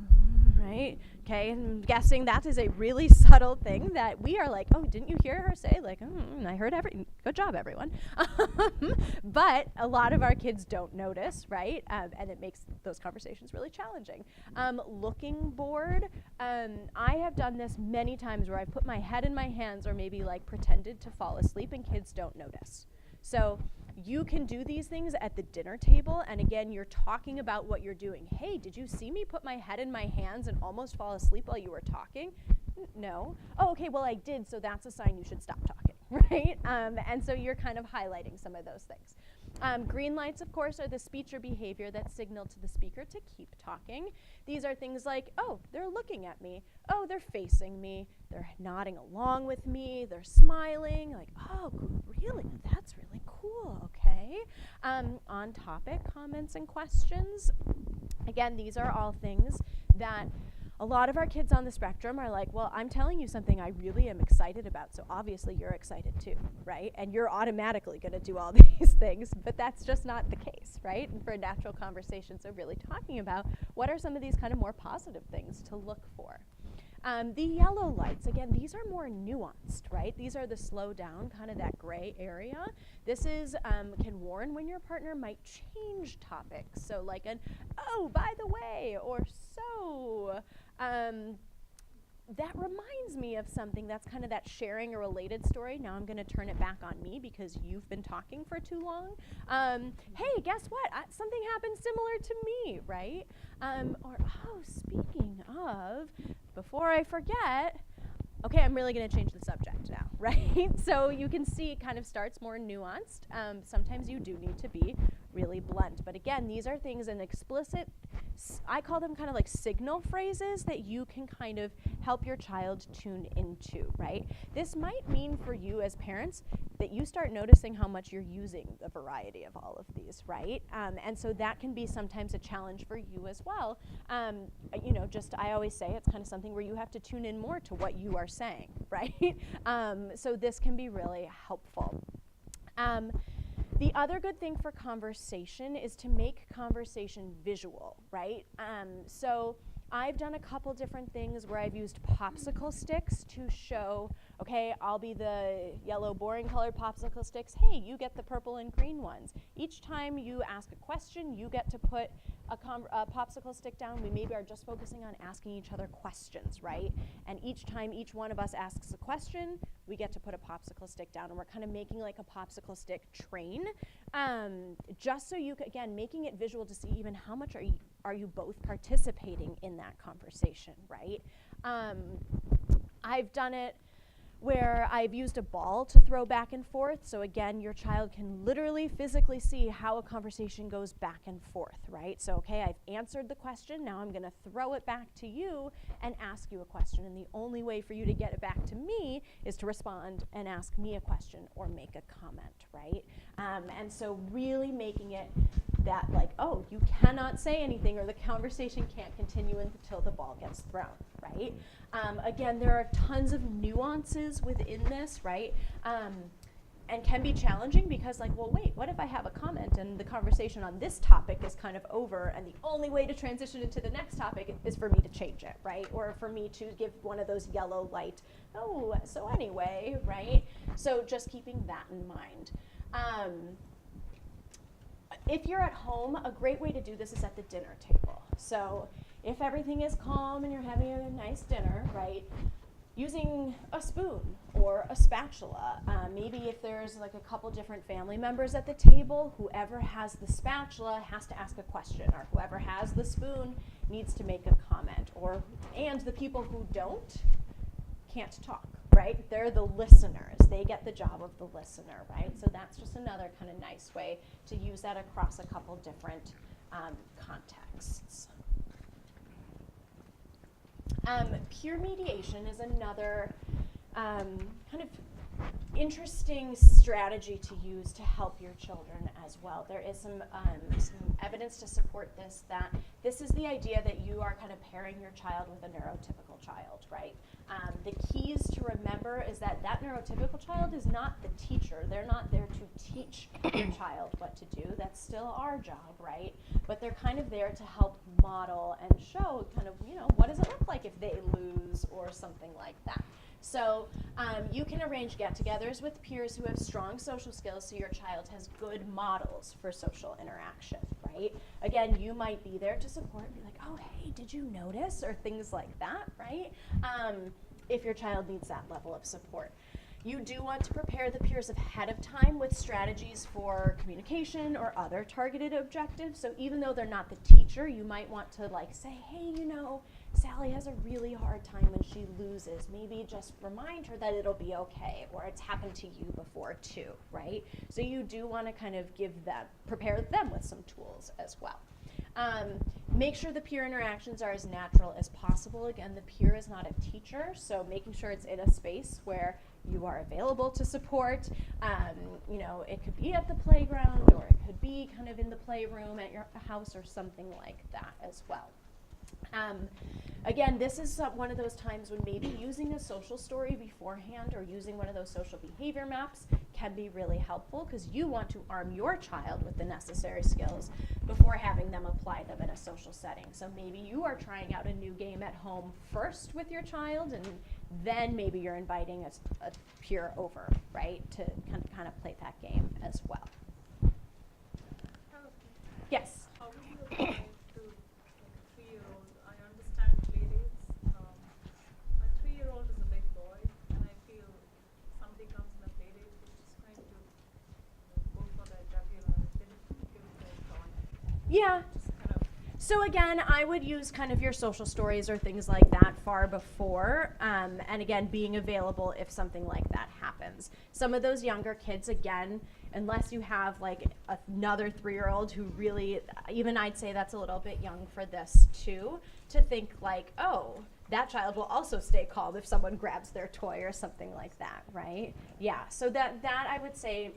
right? Okay, I'm guessing that is a really subtle thing that we are like, oh, didn't you hear her say? Like, I heard good job, everyone. But a lot of our kids don't notice, right? And it makes those conversations really challenging. Looking bored, I have done this many times where I've put my head in my hands or maybe like pretended to fall asleep and kids don't notice. So you can do these things at the dinner table, and again, you're talking about what you're doing. Hey, did you see me put my head in my hands and almost fall asleep while you were talking? No. Oh, okay, well, I did, so that's a sign you should stop talking, right? And so you're kind of highlighting some of those things. Green lights, of course, are the speech or behavior that signal to the speaker to keep talking. These are things like, oh, they're looking at me. Oh, they're facing me. They're nodding along with me. They're smiling. Like, oh, really? That's really cool. Okay. On topic comments and questions. Again, these are all things that a lot of our kids on the spectrum are like, well, I'm telling you something I really am excited about, so obviously you're excited too, right? And you're automatically going to do all these things, but that's just not the case, right? And for a natural conversation, so really talking about what are some of these kind of more positive things to look for. The yellow lights, again, these are more nuanced, right? These are the slow down, kind of that gray area. This is, can warn when your partner might change topics. So like an, oh, by the way, or so. That reminds me of something that's kind of that sharing a related story. Now I'm going to turn it back on me because you've been talking for too long. Hey, guess what? Something happened similar to me, right? Or, oh, speaking of, before I forget, okay, I'm really going to change the subject now, right? So you can see it kind of starts more nuanced. Sometimes you do need to be really blunt. But again, these are things in explicit, I call them kind of like signal phrases that you can kind of help your child tune into, right? This might mean for you as parents that you start noticing how much you're using the variety of all of these, right? And so that can be sometimes a challenge for you as well. You know, just I always say it's kind of something where you have to tune in more to what you are saying, right? So this can be really helpful. The other good thing for conversation is to make conversation visual, right? So I've done a couple different things where I've used popsicle sticks to show, okay, I'll be the yellow boring colored popsicle sticks. Hey, you get the purple and green ones. Each time you ask a question, you get to put a popsicle stick down. We maybe are just focusing on asking each other questions, right? And each time each one of us asks a question, we get to put a popsicle stick down, and we're kind of making like a popsicle stick train, just so you, again, making it visual to see even how much are you both participating in that conversation, right? I've done it where I've used a ball to throw back and forth. So again, your child can literally physically see how a conversation goes back and forth, right? So, okay, I've answered the question. Now I'm going to throw it back to you and ask you a question. And the only way for you to get it back to me is to respond and ask me a question or make a comment, right? And so really making it that like, oh, you cannot say anything or the conversation can't continue until the ball gets thrown, right? Again, there are tons of nuances within this, right? And can be challenging because like, well, wait, what if I have a comment and the conversation on this topic is kind of over and the only way to transition into the next topic is for me to change it, right? Or for me to give one of those yellow light, oh, so anyway, right? So just keeping that in mind. If you're at home, a great way to do this is at the dinner table. So if everything is calm and you're having a nice dinner, right, using a spoon or a spatula. Maybe if there's like a couple different family members at the table, whoever has the spatula has to ask a question, or whoever has the spoon needs to make a comment, and the people who don't can't talk, right? They're the listeners. They get the job of the listener, right? So that's just another kind of nice way to use that across a couple different contexts. Peer mediation is another kind of interesting strategy to use to help your children as well. There is some evidence to support this, that this is the idea that you are kind of pairing your child with a neurotypical child, right? The keys to remember is that neurotypical child is not the teacher. They're not there to teach your child what to do. That's still our job, right? But they're kind of there to help model and show kind of, what does it look like if they lose or something like that. So you can arrange get-togethers with peers who have strong social skills so your child has good models for social interaction, right? Again, you might be there to support and be like, oh, hey, did you notice? Or things like that, right? If your child needs that level of support. You do want to prepare the peers ahead of time with strategies for communication or other targeted objectives. So even though they're not the teacher, you might want to say, hey, Sally has a really hard time when she loses. Maybe just remind her that it'll be okay, or it's happened to you before too, right? So you do want to kind of prepare them with some tools as well. Make sure the peer interactions are as natural as possible. Again, the peer is not a teacher, so making sure it's in a space where you are available to support. It could be at the playground, or it could be kind of in the playroom at your house or something like that as well. Again, this is one of those times when maybe using a social story beforehand or using one of those social behavior maps can be really helpful, because you want to arm your child with the necessary skills before having them apply them in a social setting. So maybe you are trying out a new game at home first with your child, and then maybe you're inviting a peer over, right, to kind of play that game as well. Yes? How would you apply to a 3-year-old? I understand play dates. My 3-year-old is a big boy, and I feel somebody comes in a play date who's just going to go for their jugular. They didn't give it their toy. Yeah. Just kind of. So again, I would use kind of your social stories or things like that far before, and again, being available if something like that happens. Some of those younger kids, again, unless you have like another 3-year-old who really, even I'd say that's a little bit young for this too, to think like, oh, that child will also stay calm if someone grabs their toy or something like that, right? Yeah, so that I would say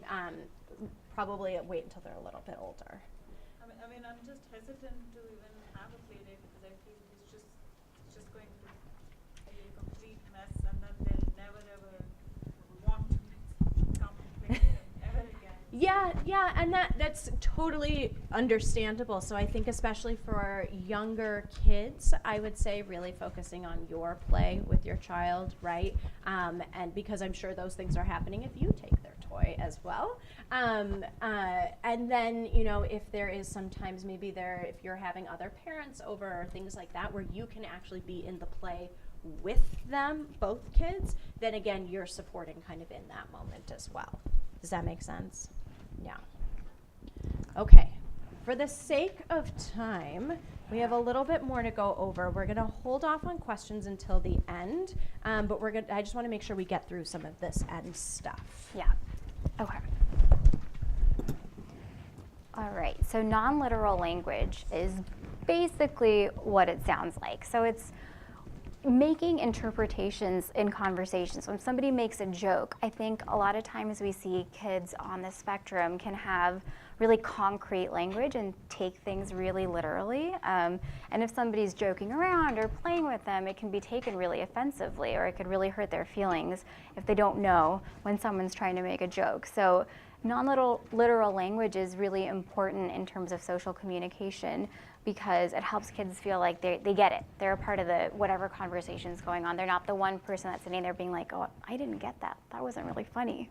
probably wait until they're a little bit older. I mean, I'm just hesitant to even have a play date because I feel it's just going to be a complete mess, and then they'll never ever want to come and play with them ever again. Yeah, and that's totally understandable. So I think especially for younger kids, I would say really focusing on your play with your child, right? And because I'm sure those things are happening if you take their toy as well. And then, you know, if there is sometimes maybe if you're having other parents over or things like that where you can actually be in the play with them, both kids, then again, you're supporting kind of in that moment as well. Does that make sense? Yeah. Okay. For the sake of time, we have a little bit more to go over. We're going to hold off on questions until the end, but I just want to make sure we get through some of this end stuff. Yeah. Okay. All right, so non-literal language is basically what it sounds like. So it's making interpretations in conversations. When somebody makes a joke, I think a lot of times we see kids on the spectrum can have really concrete language and take things really literally. And if somebody's joking around or playing with them, it can be taken really offensively, or it could really hurt their feelings if they don't know when someone's trying to make a joke. So non-literal language is really important in terms of social communication, because it helps kids feel like they get it. They're a part of whatever conversation's going on. They're not the one person that's sitting there being like, oh, I didn't get that. That wasn't really funny.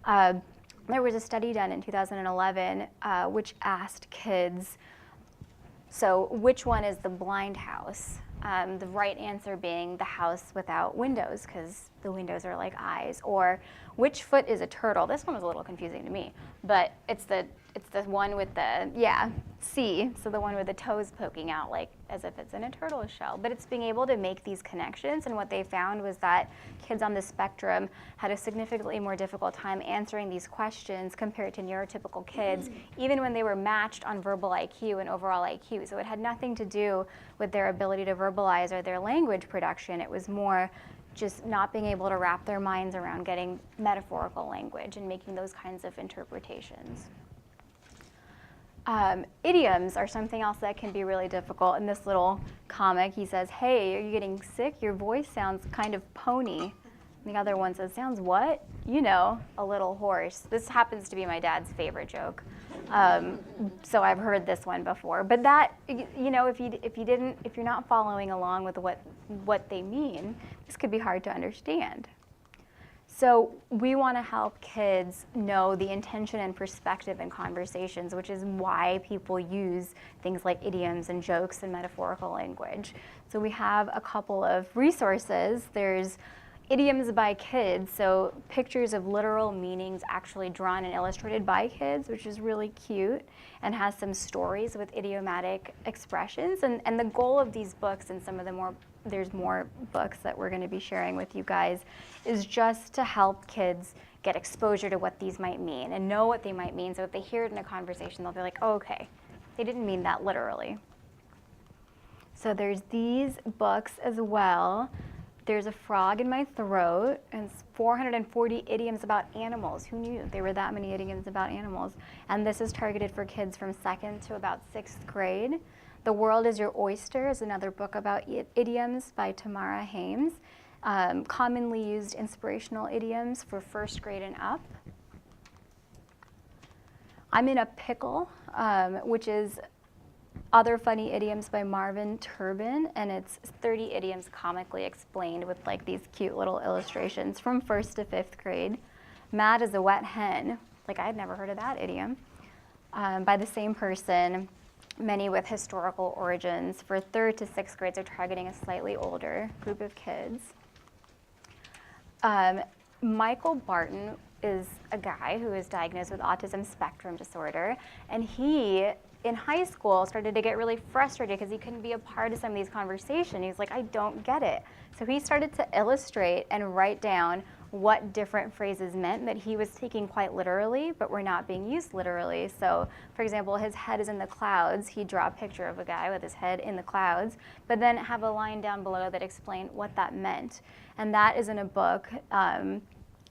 There was a study done in 2011 which asked kids, so which one is the blind house? The right answer being the house without windows, because the windows are like eyes. Or which foot is a turtle? This one was a little confusing to me, but it's the one with the, C, so the one with the toes poking out, like as if it's in a turtle shell. But it's being able to make these connections, and what they found was that kids on the spectrum had a significantly more difficult time answering these questions compared to neurotypical kids, even when they were matched on verbal IQ and overall IQ. So it had nothing to do with their ability to verbalize or their language production. It was more just not being able to wrap their minds around getting metaphorical language and making those kinds of interpretations. Idioms are something else that can be really difficult. In this little comic, he says, hey, are you getting sick? Your voice sounds kind of pony. And the other one says, sounds what? You know, a little hoarse. This happens to be my dad's favorite joke. So I've heard this one before. But that, you know, if you're not following along with what they mean, this could be hard to understand. So we want to help kids know the intention and perspective in conversations, which is why people use things like idioms and jokes and metaphorical language. So we have a couple of resources. There's idioms by kids, so pictures of literal meanings actually drawn and illustrated by kids, which is really cute, and has some stories with idiomatic expressions. And the goal of these books, and there's more books that we're going to be sharing with you guys, is just to help kids get exposure to what these might mean and know what they might mean, so if they hear it in a conversation, they'll be like, oh, okay, they didn't mean that literally. So there's these books as well. There's a frog in my throat, and it's 440 idioms about animals. Who knew there were that many idioms about animals? And this is targeted for kids from 2nd to about 6th grade. The World is Your Oyster is another book about idioms by Tamara Hames. Commonly used inspirational idioms for first grade and up. I'm in a Pickle, which is Other Funny Idioms by Marvin Turbin, and it's 30 idioms comically explained with like these cute little illustrations from 1st to 5th grade. Mad as a Wet Hen, like I had never heard of that idiom, by the same person, many with historical origins. For 3rd to 6th grades are targeting a slightly older group of kids. Michael Barton is a guy who is diagnosed with autism spectrum disorder, and he, in high school, started to get really frustrated because he couldn't be a part of some of these conversations. He's like, I don't get it. So he started to illustrate and write down what different phrases meant that he was taking quite literally, but were not being used literally. So, for example, his head is in the clouds. He'd draw a picture of a guy with his head in the clouds, but then have a line down below that explained what that meant. And that is in a book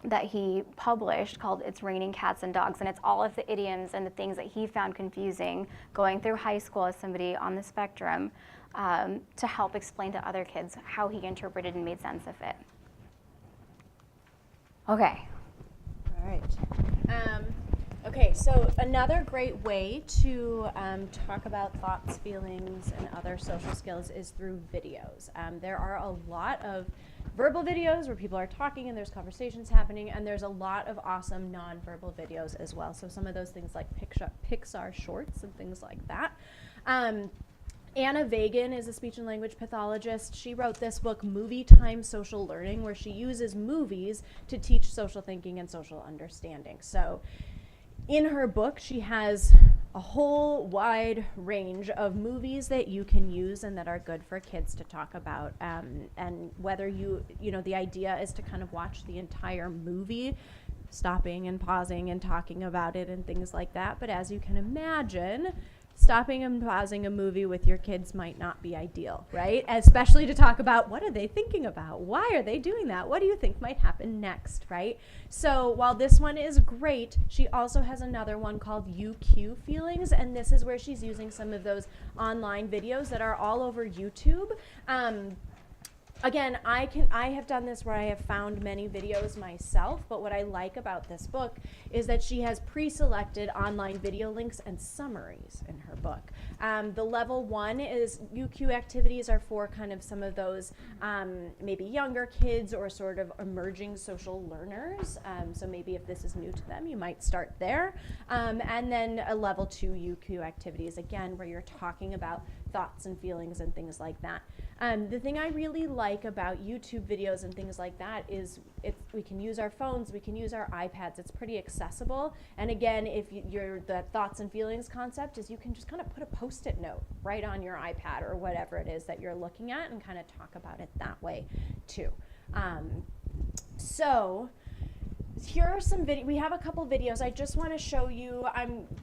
that he published called It's Raining Cats and Dogs, and it's all of the idioms and the things that he found confusing going through high school as somebody on the spectrum to help explain to other kids how he interpreted and made sense of it. Okay. All right. Okay, so another great way to talk about thoughts, feelings, and other social skills is through videos. There are a lot of verbal videos where people are talking and there's conversations happening, and there's a lot of awesome nonverbal videos as well. So some of those things like Pixar shorts and things like that. Anna Vagan is a speech and language pathologist. She wrote this book, Movie Time Social Learning, where she uses movies to teach social thinking and social understanding. So in her book, she has a whole wide range of movies that you can use and that are good for kids to talk about. And whether you know, the idea is to kind of watch the entire movie, stopping and pausing and talking about it and things like that. But as you can imagine, stopping and pausing a movie with your kids might not be ideal, right? Especially to talk about what are they thinking about? Why are they doing that? What do you think might happen next, right? So while this one is great, she also has another one called UQ Feelings, and this is where she's using some of those online videos that are all over YouTube. Again, I have done this where I have found many videos myself, but what I like about this book is that she has pre-selected online video links and summaries in her book. The level 1 is UQ activities are for kind of some of those maybe younger kids or sort of emerging social learners. So maybe if this is new to them, you might start there. And then a level 2 UQ activities, again, where you're talking about thoughts and feelings and things like that. The thing I really like about YouTube videos and things like that is we can use our phones, we can use our iPads, it's pretty accessible. And again, if the thoughts and feelings concept is you can just kind of put a Post-it note right on your iPad or whatever it is that you're looking at and kind of talk about it that way too. So here are some we have a couple videos. I just want to show you,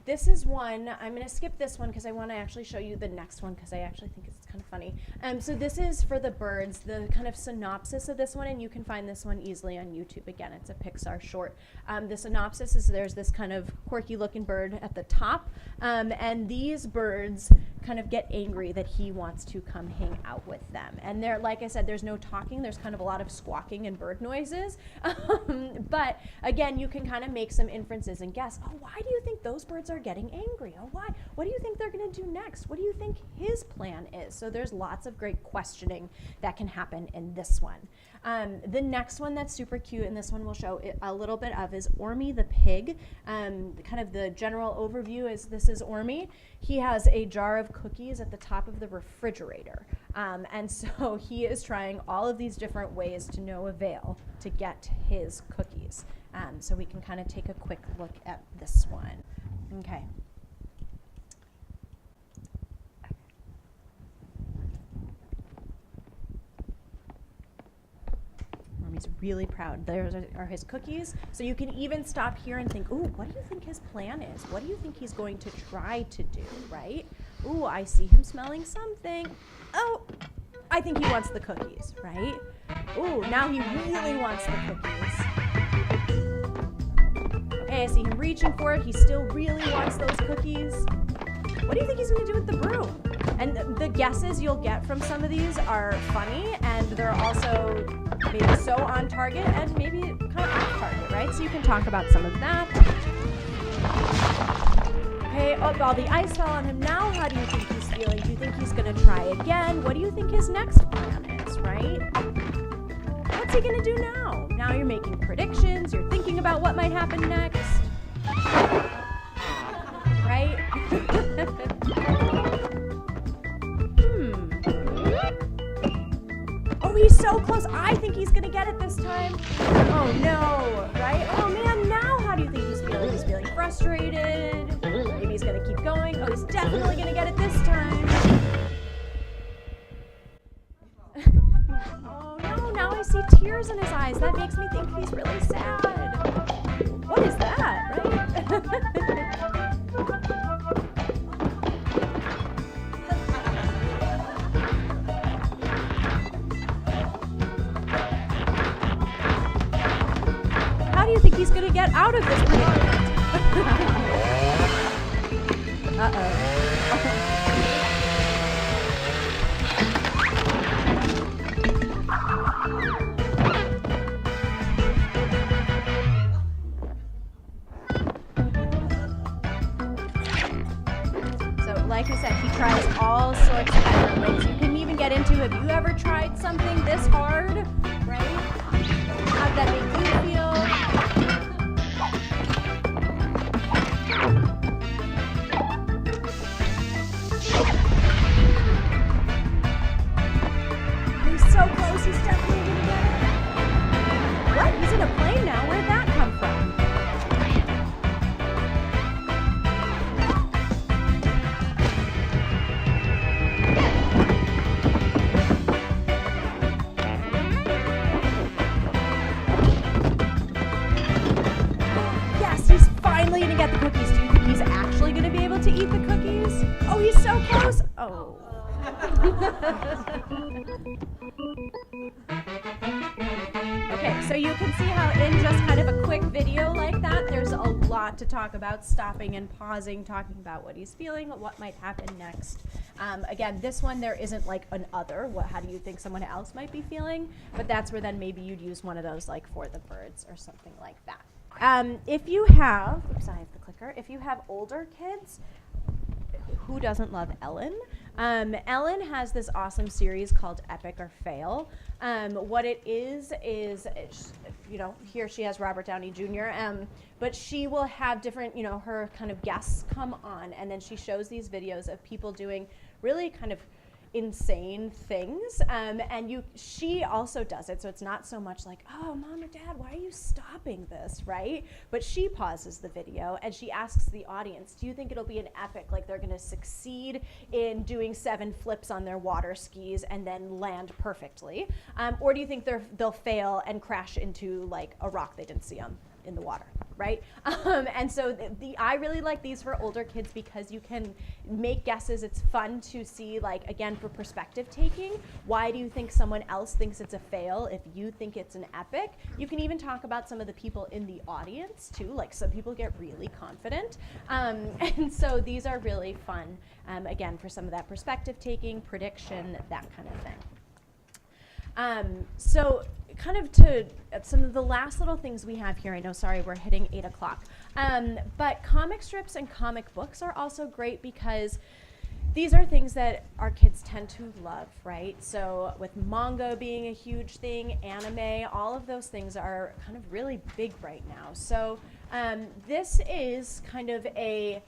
this is one, I'm going to skip this one because I want to actually show you the next one because I actually think it's kind of funny. So this is for the birds, the kind of synopsis of this one, and you can find this one easily on YouTube. Again, it's a Pixar short. The synopsis is there's this kind of quirky looking bird at the top, and these birds kind of get angry that he wants to come hang out with them. And there, like I said, there's no talking, there's kind of a lot of squawking and bird noises. But again, you can kind of make some inferences and guess, oh, why do you think those birds are getting angry? Oh, why? What do you think they're going to do next? What do you think his plan is? So there's lots of great questioning that can happen in this one. The next one that's super cute, and this one we'll show a little bit of, is Ormy the pig. Kind of the general overview is this is Ormy. He has a jar of cookies at the top of the refrigerator. And so he is trying all of these different ways to no avail to get his cookies. So we can kind of take a quick look at this one. Okay. He's really proud. There are his cookies. So you can even stop here and think, ooh, what do you think his plan is? What do you think he's going to try to do, right? Ooh, I see him smelling something. Oh, I think he wants the cookies, right? Ooh, now he really wants the cookies. Okay, I see him reaching for it. He still really wants those cookies. What do you think he's going to do with the broom? And the guesses you'll get from some of these are funny, and they're also maybe so on target and maybe kind of off target, right? So you can talk about some of that. Okay, oh, all the ice fell on him. Now how do you think he's feeling? Do you think he's gonna try again? What do you think his next plan is, right? What's he gonna do now? Now you're making predictions, you're thinking about what might happen next. Right? Oh, he's so close. I think he's gonna get it this time. Oh no, right? Oh man, now how do you think he's feeling? He's feeling frustrated. Maybe he's gonna keep going. Oh, he's definitely gonna get it this time. Oh no, now I see tears in his eyes. That makes me think he's really sad. What is that, right? How do you think he's going to get out of this predicament? Uh-oh. Like I said, he tries all sorts of different ways. You can even get into, have you ever tried something this hard, right? How'd that make you feel? He's so close, he's definitely gonna get it. What? He's in a plane now? Where'd that come from? Finally gonna get the cookies. Do you think he's actually gonna be able to eat the cookies? Oh, he's so close. Oh. Okay, so you can see how in just kind of a quick video like that, there's a lot to talk about, stopping and pausing, talking about what he's feeling, what might happen next. Again, this one, there isn't like an other. How do you think someone else might be feeling? But that's where then maybe you'd use one of those like for the birds or something like that. If you have, oops, I have the clicker. If you have older kids, who doesn't love Ellen? Ellen has this awesome series called Epic or Fail. What it is, you know, here she has Robert Downey Jr., but she will have different, you know, her kind of guests come on, and then she shows these videos of people doing really kind of insane things, and she also does it, so it's not so much like, oh, mom or dad, why are you stopping this, right? But she pauses the video and she asks the audience, do you think it'll be an epic, like they're gonna succeed in doing 7 flips on their water skis and then land perfectly, or do you think they'll fail and crash into like a rock they didn't see in the water, right? And so I really like these for older kids because you can make guesses. It's fun to see, like, again, for perspective taking. Why do you think someone else thinks it's a fail if you think it's an epic? You can even talk about some of the people in the audience too. Like, some people get really confident. And so these are really fun, again, for some of that perspective taking, prediction, that kind of thing. So kind of to some of the last little things we have here, I know, sorry, we're hitting 8 o'clock. But comic strips and comic books are also great because these are things that our kids tend to love, right? So with manga being a huge thing, anime, all of those things are kind of really big right now. So this is kind of a,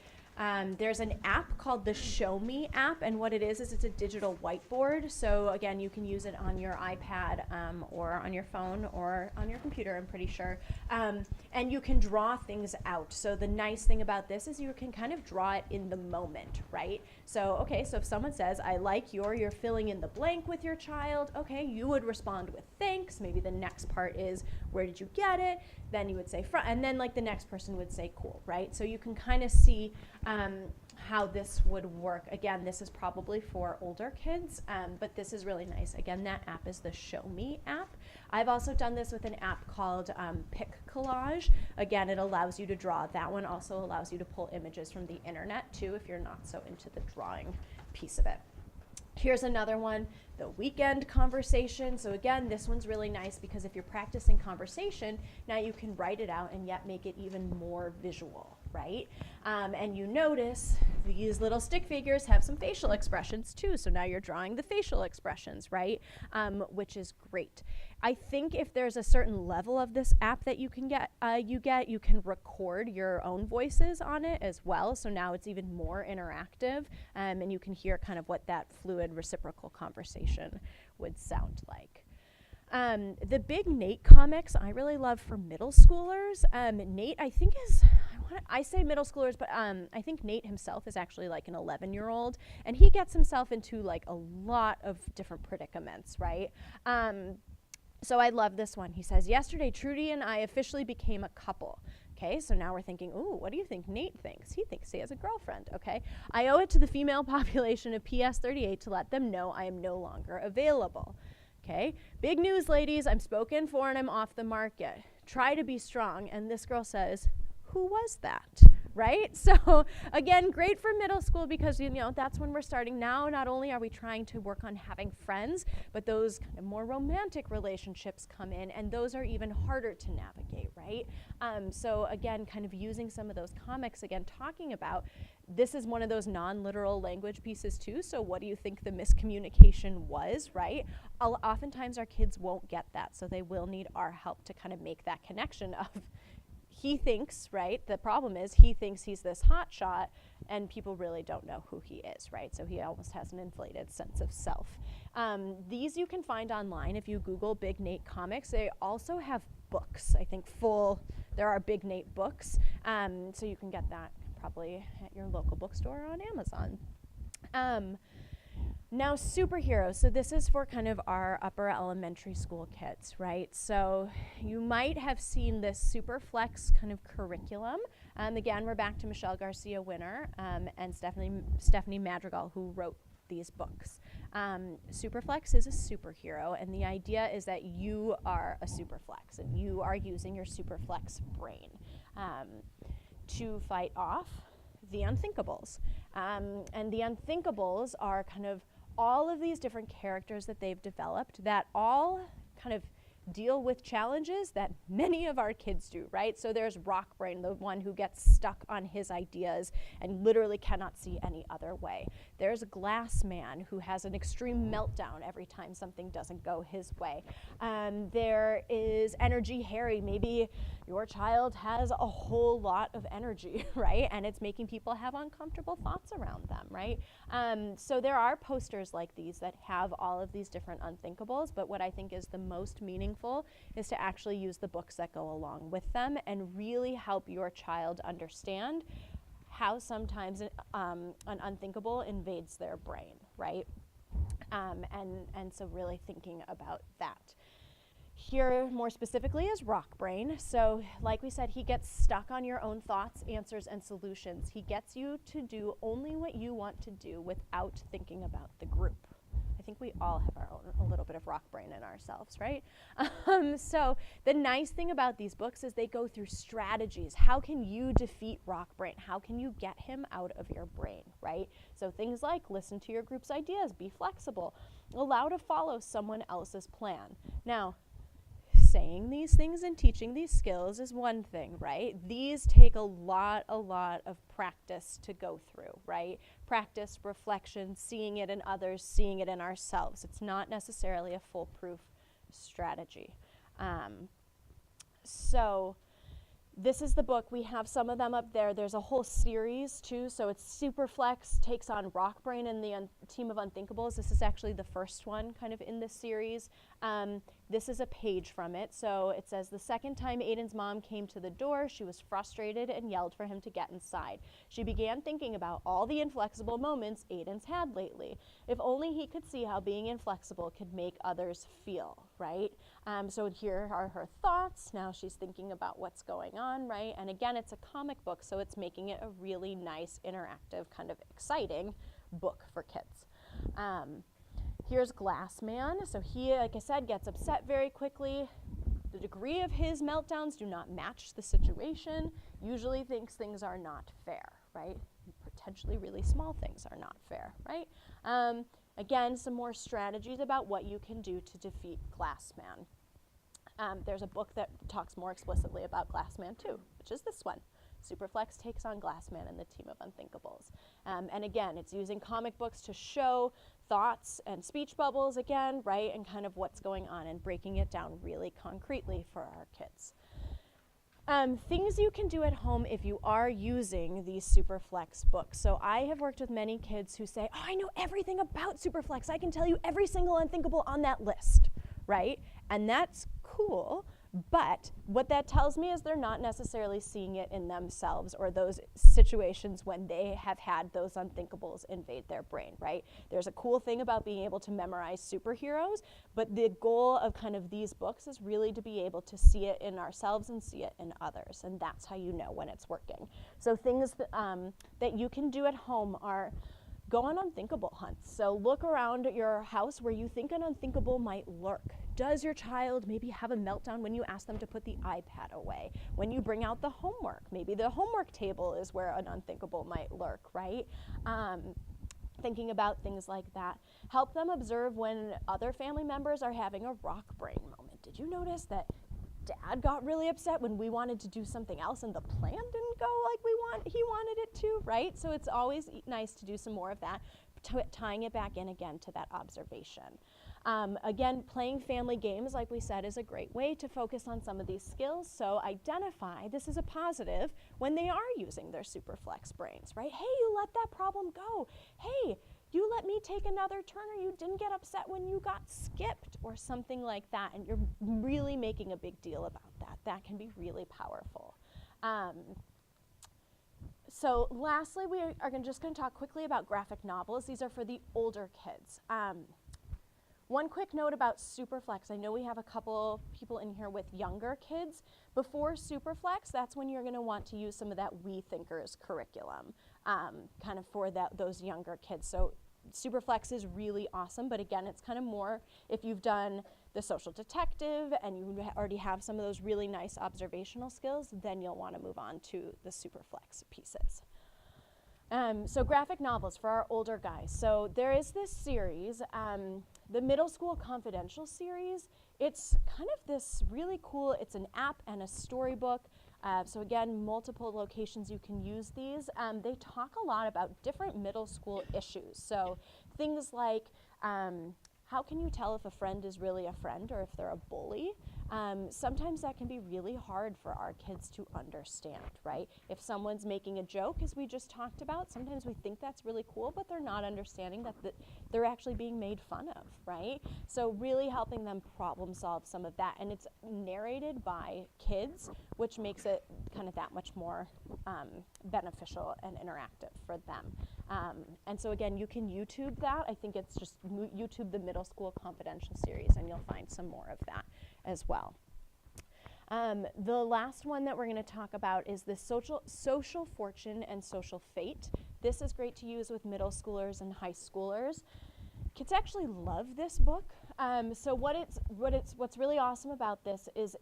there's an app called the Show Me app, and what it is it's a digital whiteboard. So again, you can use it on your iPad or on your phone or on your computer, I'm pretty sure. And you can draw things out. So the nice thing about this is you can kind of draw it in the moment, right? So, okay, so if someone says, I like you're filling in the blank with your child, okay, you would respond with thanks. Maybe the next part is, where did you get it? Then you would say, and then like the next person would say, cool, right? So you can kind of see how this would work. Again, this is probably for older kids, but this is really nice. Again, that app is the Show Me app. I've also done this with an app called Pic Collage. Again, it allows you to draw. That one also allows you to pull images from the internet too if you're not so into the drawing piece of it. Here's another one, the weekend conversation. So again, this one's really nice because if you're practicing conversation, now you can write it out and yet make it even more visual, right? And you notice these little stick figures have some facial expressions too. So now you're drawing the facial expressions, right? Which is great. I think if there's a certain level of this app that you can get, you can record your own voices on it as well. So now it's even more interactive, and you can hear kind of what that fluid reciprocal conversation would sound like. The big Nate comics I really love for middle schoolers. Nate, I think I say middle schoolers, but I think Nate himself is actually like an 11-year-old, and he gets himself into like a lot of different predicaments, right? So I love this one. He says, yesterday, Trudy and I officially became a couple. Okay, so now we're thinking, ooh, what do you think Nate thinks? He thinks he has a girlfriend, okay? I owe it to the female population of PS38 to let them know I am no longer available. Okay, big news, ladies. I'm spoken for and I'm off the market. Try to be strong. And this girl says, who was that? Right? So again, great for middle school because, you know, that's when we're starting now. Not only are we trying to work on having friends, but those kind of more romantic relationships come in, and those are even harder to navigate, right? So again, kind of using some of those comics, again, talking about this is one of those non-literal language pieces too. So what do you think the miscommunication was, right? Oftentimes our kids won't get that, so they will need our help to kind of make that connection of he thinks, right? The problem is he thinks he's this hot shot and people really don't know who he is, right? So he almost has an inflated sense of self. These you can find online if you Google Big Nate comics. They also have books, I think there are Big Nate books. So you can get that probably at your local bookstore or on Amazon. Now superheroes, so this is for kind of our upper elementary school kids, right? So you might have seen this Superflex kind of curriculum. Again, we're back to Michelle Garcia winner and Stephanie Madrigal, who wrote these books. Superflex is a superhero, and the idea is that you are a Superflex and you are using your Superflex brain to fight off the unthinkables. And the unthinkables are kind of all of these different characters that they've developed that all kind of deal with challenges that many of our kids do, right? So there's Rockbrain, the one who gets stuck on his ideas and literally cannot see any other way. There's Glass Man, who has an extreme meltdown every time something doesn't go his way. There is Energy Harry. Maybe your child has a whole lot of energy, right? And it's making people have uncomfortable thoughts around them, right? So there are posters like these that have all of these different unthinkables, but what I think is the most meaningful is to actually use the books that go along with them and really help your child understand how sometimes an unthinkable invades their brain, right? And so really thinking about that. Here, more specifically, is Rockbrain. So like we said, he gets stuck on your own thoughts, answers, and solutions. He gets you to do only what you want to do without thinking about the group. I think we all have our own, a little bit of Rockbrain in ourselves, right? So the nice thing about these books is they go through strategies. How can you defeat Rockbrain? How can you get him out of your brain, right? So things like listen to your group's ideas, be flexible, allow to follow someone else's plan. Now, saying these things and teaching these skills is one thing, right? These take a lot of practice to go through, right? Practice, reflection, seeing it in others, seeing it in ourselves. It's not necessarily a foolproof strategy. So this is the book. We have some of them up there. There's a whole series too. So it's Superflex takes on Rockbrain and the team of unthinkables. This is actually the first one kind of in this series. This is a page from it. So it says, the second time Aiden's mom came to the door, she was frustrated and yelled for him to get inside. She began thinking about all the inflexible moments Aiden's had lately. If only he could see how being inflexible could make others feel, right? So here are her thoughts. Now she's thinking about what's going on, right? And again, it's a comic book, so it's making it a really nice, interactive, kind of exciting book for kids. Here's Glass Man. So he, like I said, gets upset very quickly. The degree of his meltdowns do not match the situation. Usually thinks things are not fair, right? Potentially really small things are not fair, right? Again, some more strategies about what you can do to defeat Glassman. There's a book that talks more explicitly about Glassman too, which is this one. Superflex takes on Glassman and the team of unthinkables. And again, it's using comic books to show thoughts and speech bubbles again, right, and kind of what's going on and breaking it down really concretely for our kids. Things you can do at home if you are using these Superflex books. So I have worked with many kids who say, oh, I know everything about Superflex. I can tell you every single unthinkable on that list, right? And that's cool, but what that tells me is they're not necessarily seeing it in themselves or those situations when they have had those unthinkables invade their brain, right? There's a cool thing about being able to memorize superheroes, but the goal of kind of these books is really to be able to see it in ourselves and see it in others, and that's how you know when it's working. So things that you can do at home are go on unthinkable hunts. So look around at your house where you think an unthinkable might lurk. Does your child maybe have a meltdown when you ask them to put the iPad away? When you bring out the homework, maybe the homework table is where an unthinkable might lurk, right? Thinking about things like that. Help them observe when other family members are having a rock brain moment. Did you notice that Dad got really upset when we wanted to do something else and the plan didn't go like he wanted it to, right? So it's always nice to do some more of that, tying it back in again to that observation. Again, playing family games, like we said, is a great way to focus on some of these skills. So identify, this is a positive, when they are using their Superflex brains, right? Hey, you let that problem go. Hey, you let me take another turn, or you didn't get upset when you got skipped, or something like that, and you're really making a big deal about that. That can be really powerful. So lastly, we are just going to talk quickly about graphic novels. These are for the older kids. One quick note about Superflex. I know we have a couple people in here with younger kids. Before Superflex, that's when you're going to want to use some of that We Thinkers curriculum, kind of for those younger kids. So Superflex is really awesome, but again, it's kind of more if you've done the social detective and you already have some of those really nice observational skills, then you'll want to move on to the Superflex pieces. So graphic novels for our older guys. So there is this series, the Middle School Confidential series. It's kind of this really cool, it's an app and a storybook. So again, multiple locations you can use these. They talk a lot about different middle school issues. So things like, how can you tell if a friend is really a friend or if they're a bully? Sometimes that can be really hard for our kids to understand, right? If someone's making a joke, as we just talked about, sometimes we think that's really cool, but they're not understanding that they're actually being made fun of, right? So really helping them problem solve some of that. And it's narrated by kids, which makes it kind of that much more beneficial and interactive for them. And so again, you can YouTube that. I think it's just YouTube the Middle School Confidential series, and you'll find some more of that as well. The last one that we're going to talk about is the social fortune and social fate. This is great to use with middle schoolers and high schoolers. Kids actually love this book. So what's really awesome about this is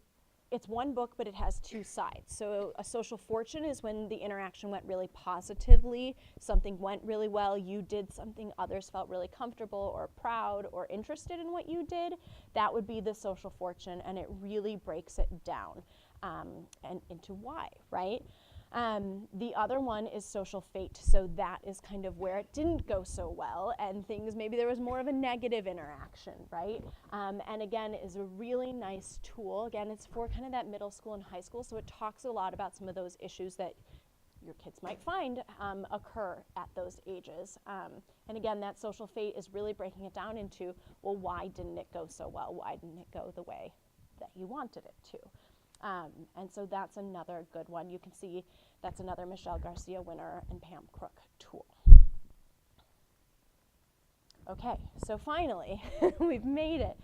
it's one book, but it has two sides. So a social fortune is when the interaction went really positively, something went really well, you did something, others felt really comfortable or proud or interested in what you did. That would be the social fortune, and it really breaks it down and into why, right? The other one is social fate. So that is kind of where it didn't go so well and things, maybe there was more of a negative interaction, right? And again, is a really nice tool. Again, it's for kind of that middle school and high school. So it talks a lot about some of those issues that your kids might find occur at those ages. And again, that social fate is really breaking it down into, well, why didn't it go so well? Why didn't it go the way that you wanted it to? And so that's another good one. You can see that's another Michelle Garcia winner and Pam Crook tool. Okay, so finally, we've made it.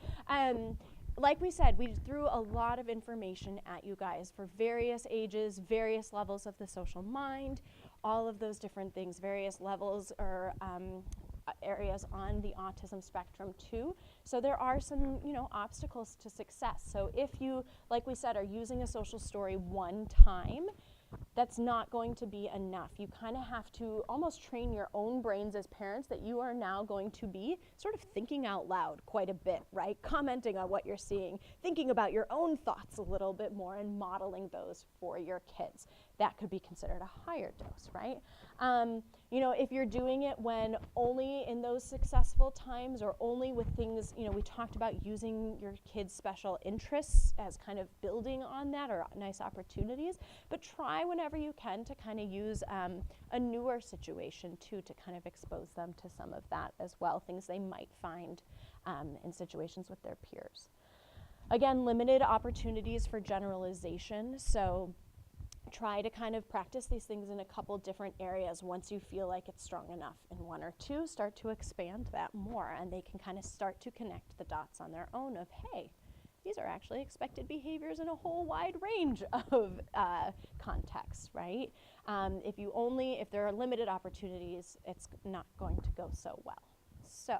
Like we said, we threw a lot of information at you guys for various ages, various levels of the social mind, all of those different things, various levels or areas on the autism spectrum too. So there are some, obstacles to success. So if you, like we said, are using a social story one time, that's not going to be enough. You kind of have to almost train your own brains as parents that you are now going to be sort of thinking out loud quite a bit, right? Commenting on what you're seeing, thinking about your own thoughts a little bit more and modeling those for your kids. That could be considered a higher dose, right? You know, if you're doing it when only in those successful times or only with things, you know, we talked about using your kids' special interests as kind of building on that or nice opportunities, but try whenever you can to kind of use a newer situation too to kind of expose them to some of that as well, things they might find in situations with their peers. Again, limited opportunities for generalization, so try to kind of practice these things in a couple different areas. Once you feel like it's strong enough in one or two, start to expand that more, and they can kind of start to connect the dots on their own of, hey, these are actually expected behaviors in a whole wide range of contexts, right? If there are limited opportunities, it's not going to go so well. So,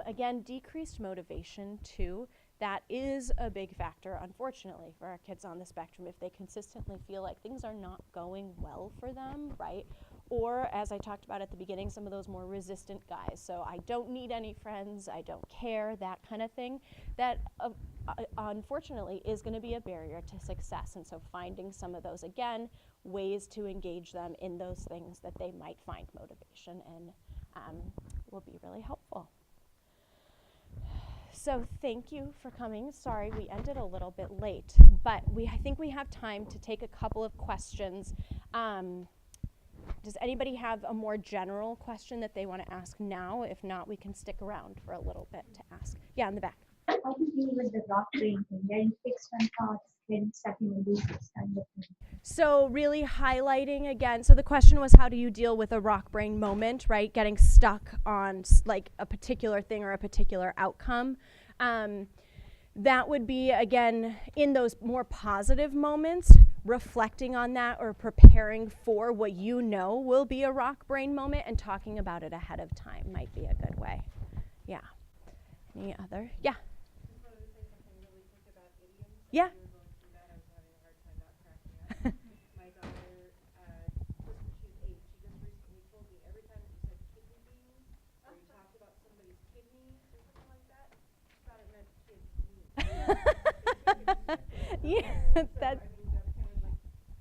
again, decreased motivation too. That is a big factor, unfortunately, for our kids on the spectrum if they consistently feel like things are not going well for them, right? Or, as I talked about at the beginning, some of those more resistant guys. So I don't need any friends, I don't care, that kind of thing. That, unfortunately, is going to be a barrier to success. And so finding some of those, again, ways to engage them in those things that they might find motivation in will be really helpful. So thank you for coming. Sorry we ended a little bit late, but I think we have time to take a couple of questions. Does anybody have a more general question that they want to ask now? If not, we can stick around for a little bit to ask. Yeah, in the back. How do you deal with the rock brain thing, getting fixed on thoughts, getting stuck in the loop, kind of thing? So really highlighting again, so the question was, how do you deal with a rock brain moment, right? Getting stuck on like a particular thing or a particular outcome. That would be, again, in those more positive moments, reflecting on that or preparing for what you know will be a rock brain moment and talking about it ahead of time might be a good way. Yeah. Any other? Yeah. Yeah. My daughter, she's 8, she just recently told me every time you said kidney beans or you talked about somebody's kidney or something like that, she thought it meant kid's knee. Yeah, that's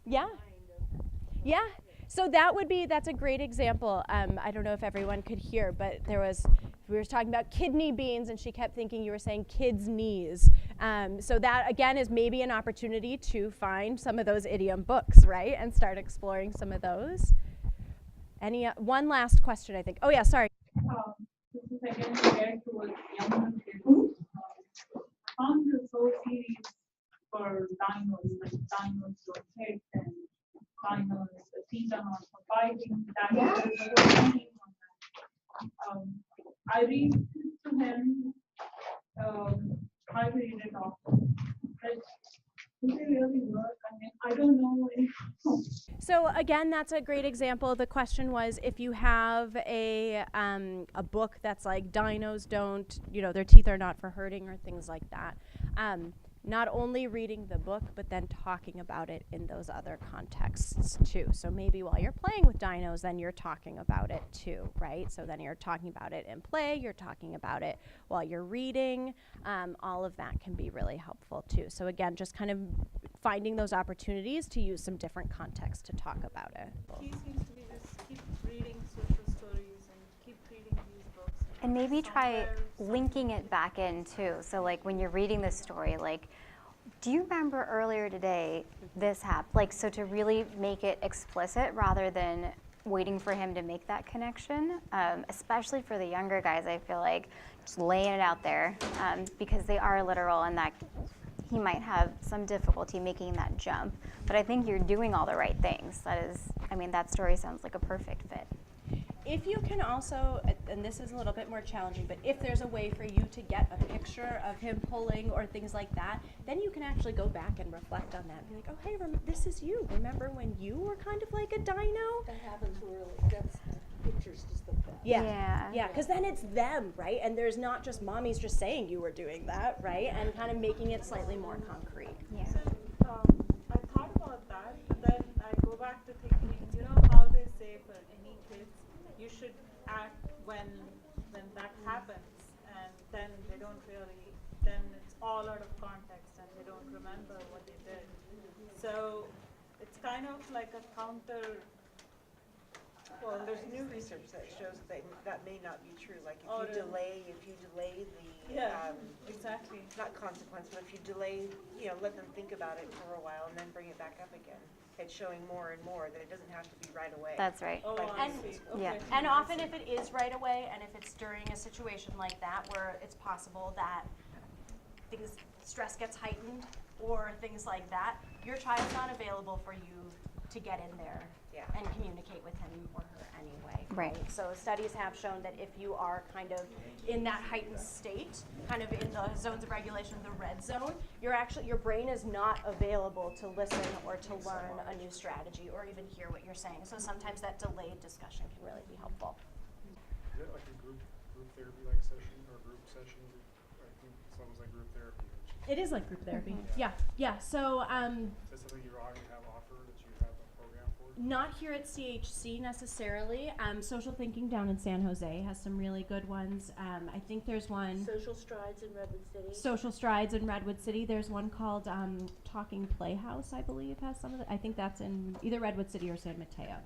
yeah. Yeah. So that's a great example. I don't know if everyone could hear, but we were talking about kidney beans and she kept thinking you were saying kids' knees. So that, again, is maybe an opportunity to find some of those idiom books, right? And start exploring some of those. One last question, I think. Oh, yeah, sorry. This is again compared towards younger kids. Found this whole series for dinos, like dinos don't hit and dinos, the teeth are not for biting. I read to him, I read it often. Do they really work? I mean, I don't know. So again, that's a great example. The question was, if you have a book that's like dinos don't, their teeth are not for hurting or things like that. Not only reading the book, but then talking about it in those other contexts too. So maybe while you're playing with dinos, then you're talking about it too, right? So then you're talking about it in play, you're talking about it while you're reading. All of that can be really helpful too. So again, just kind of finding those opportunities to use some different contexts to talk about it. He seems to be just keep reading social stories and keep reading these books. And maybe try linking it back in too. So like when you're reading this story, like, do you remember earlier today this happened? Like, so to really make it explicit rather than waiting for him to make that connection, especially for the younger guys, I feel like just laying it out there because they are literal and that he might have some difficulty making that jump. But I think you're doing all the right things. That story sounds like a perfect fit. If you can also, and this is a little bit more challenging, but if there's a way for you to get a picture of him pulling or things like that, then you can actually go back and reflect on that and be like, oh, hey, this is you. Remember when you were kind of like a dino? That happens really. That's pictures just the best. Yeah, because then it's them, right? And there's not just mommies just saying you were doing that, right? And kind of making it slightly more concrete. Yeah. So, I thought about about that, but then I go back to thinking, you know how they say for any kids, you should act when that happens, and then they don't really, then it's all out of context and they don't remember what they did. So it's kind of like a counter. Well, and there's new research that shows that may not be true. Like if you delay the exactly, not consequence, but if you delay, let them think about it for a while and then bring it back up again. It's showing more and more that it doesn't have to be right away. That's right. Oh, And, and often if it is right away, and if it's during a situation like that where it's possible that stress gets heightened or things like that, your child's not available for you to get in there and communicate with him or her anyway. Right. So studies have shown that if you are kind of in that heightened state, kind of in the zones of regulation, the red zone, your brain is not available to listen or to learn a new strategy or even hear what you're saying. So sometimes that delayed discussion can really be helpful. Is it like a group therapy like session or group session? I think it's almost like group therapy. It is like group therapy. Yeah. So is that something you already have offered that you have a program for? not here at CHC necessarily. Social Thinking down in San Jose has some really good ones. I think there's one. Social Strides in Redwood City. Social Strides in Redwood City. There's one called Talking Playhouse, I believe, has some of the. I think that's in either Redwood City or San Mateo.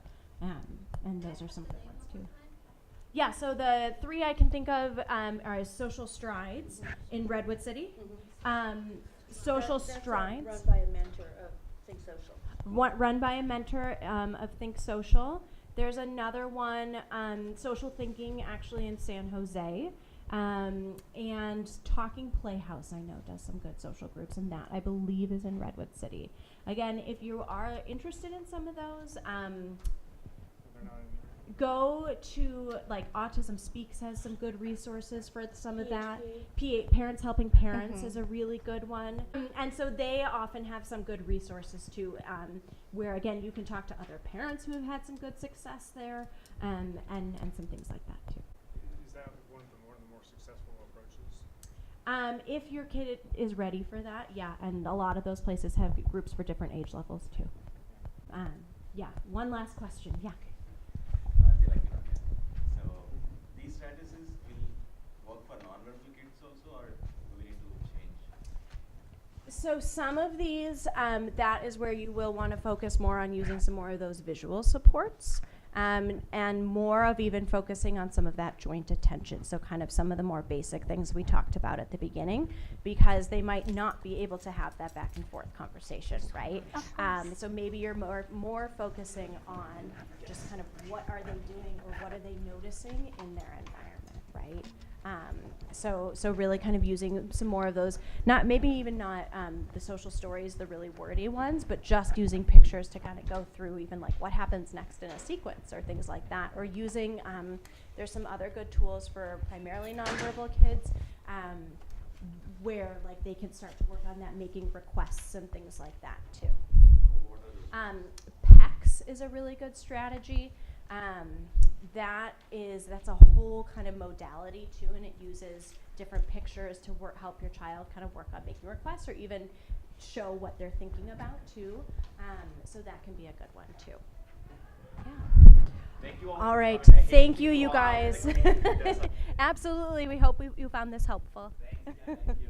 And those are some good ones too. Yeah, so the three I can think of are Social Strides in Redwood City. Social Strides. Run by a mentor of Think Social. Run by a mentor of Think Social. There's another one, Social Thinking, actually in San Jose. And Talking Playhouse, I know, does some good social groups, and that, I believe, is in Redwood City. Again, if you are interested in some of those, go to, like, Autism Speaks has some good resources for some of that. Parents Helping Parents is a really good one. And so they often have some good resources too, where, again, you can talk to other parents who have had some good success there, and some things like that too. Is that one of the more successful approaches? If your kid is ready for that, yeah, and a lot of those places have groups for different age levels too. Yeah, one last question, yeah. So these strategies will work for non-verbal kids also, or do we need to change? So some of these, that is where you will want to focus more on using some more of those visual supports, and more of even focusing on some of that joint attention. So kind of some of the more basic things we talked about at the beginning, because they might not be able to have that back and forth conversation, right? So maybe you're more focusing on just kind of what are they doing or what are they noticing in their environment, right? So really kind of using some more of those, maybe even not the social stories, the really wordy ones, but just using pictures to kind of go through even like what happens next in a sequence or things like that. Or using, there's some other good tools for primarily nonverbal kids where like they can start to work on that, making requests and things like that too. PECS is a really good strategy. That's a whole kind of modality too, and it uses different pictures to help your child kind of work on making requests or even show what they're thinking about too. So that can be a good one too. Yeah. Thank you all right. Thank you, you guys. Absolutely. We hope you found this helpful. Thank you.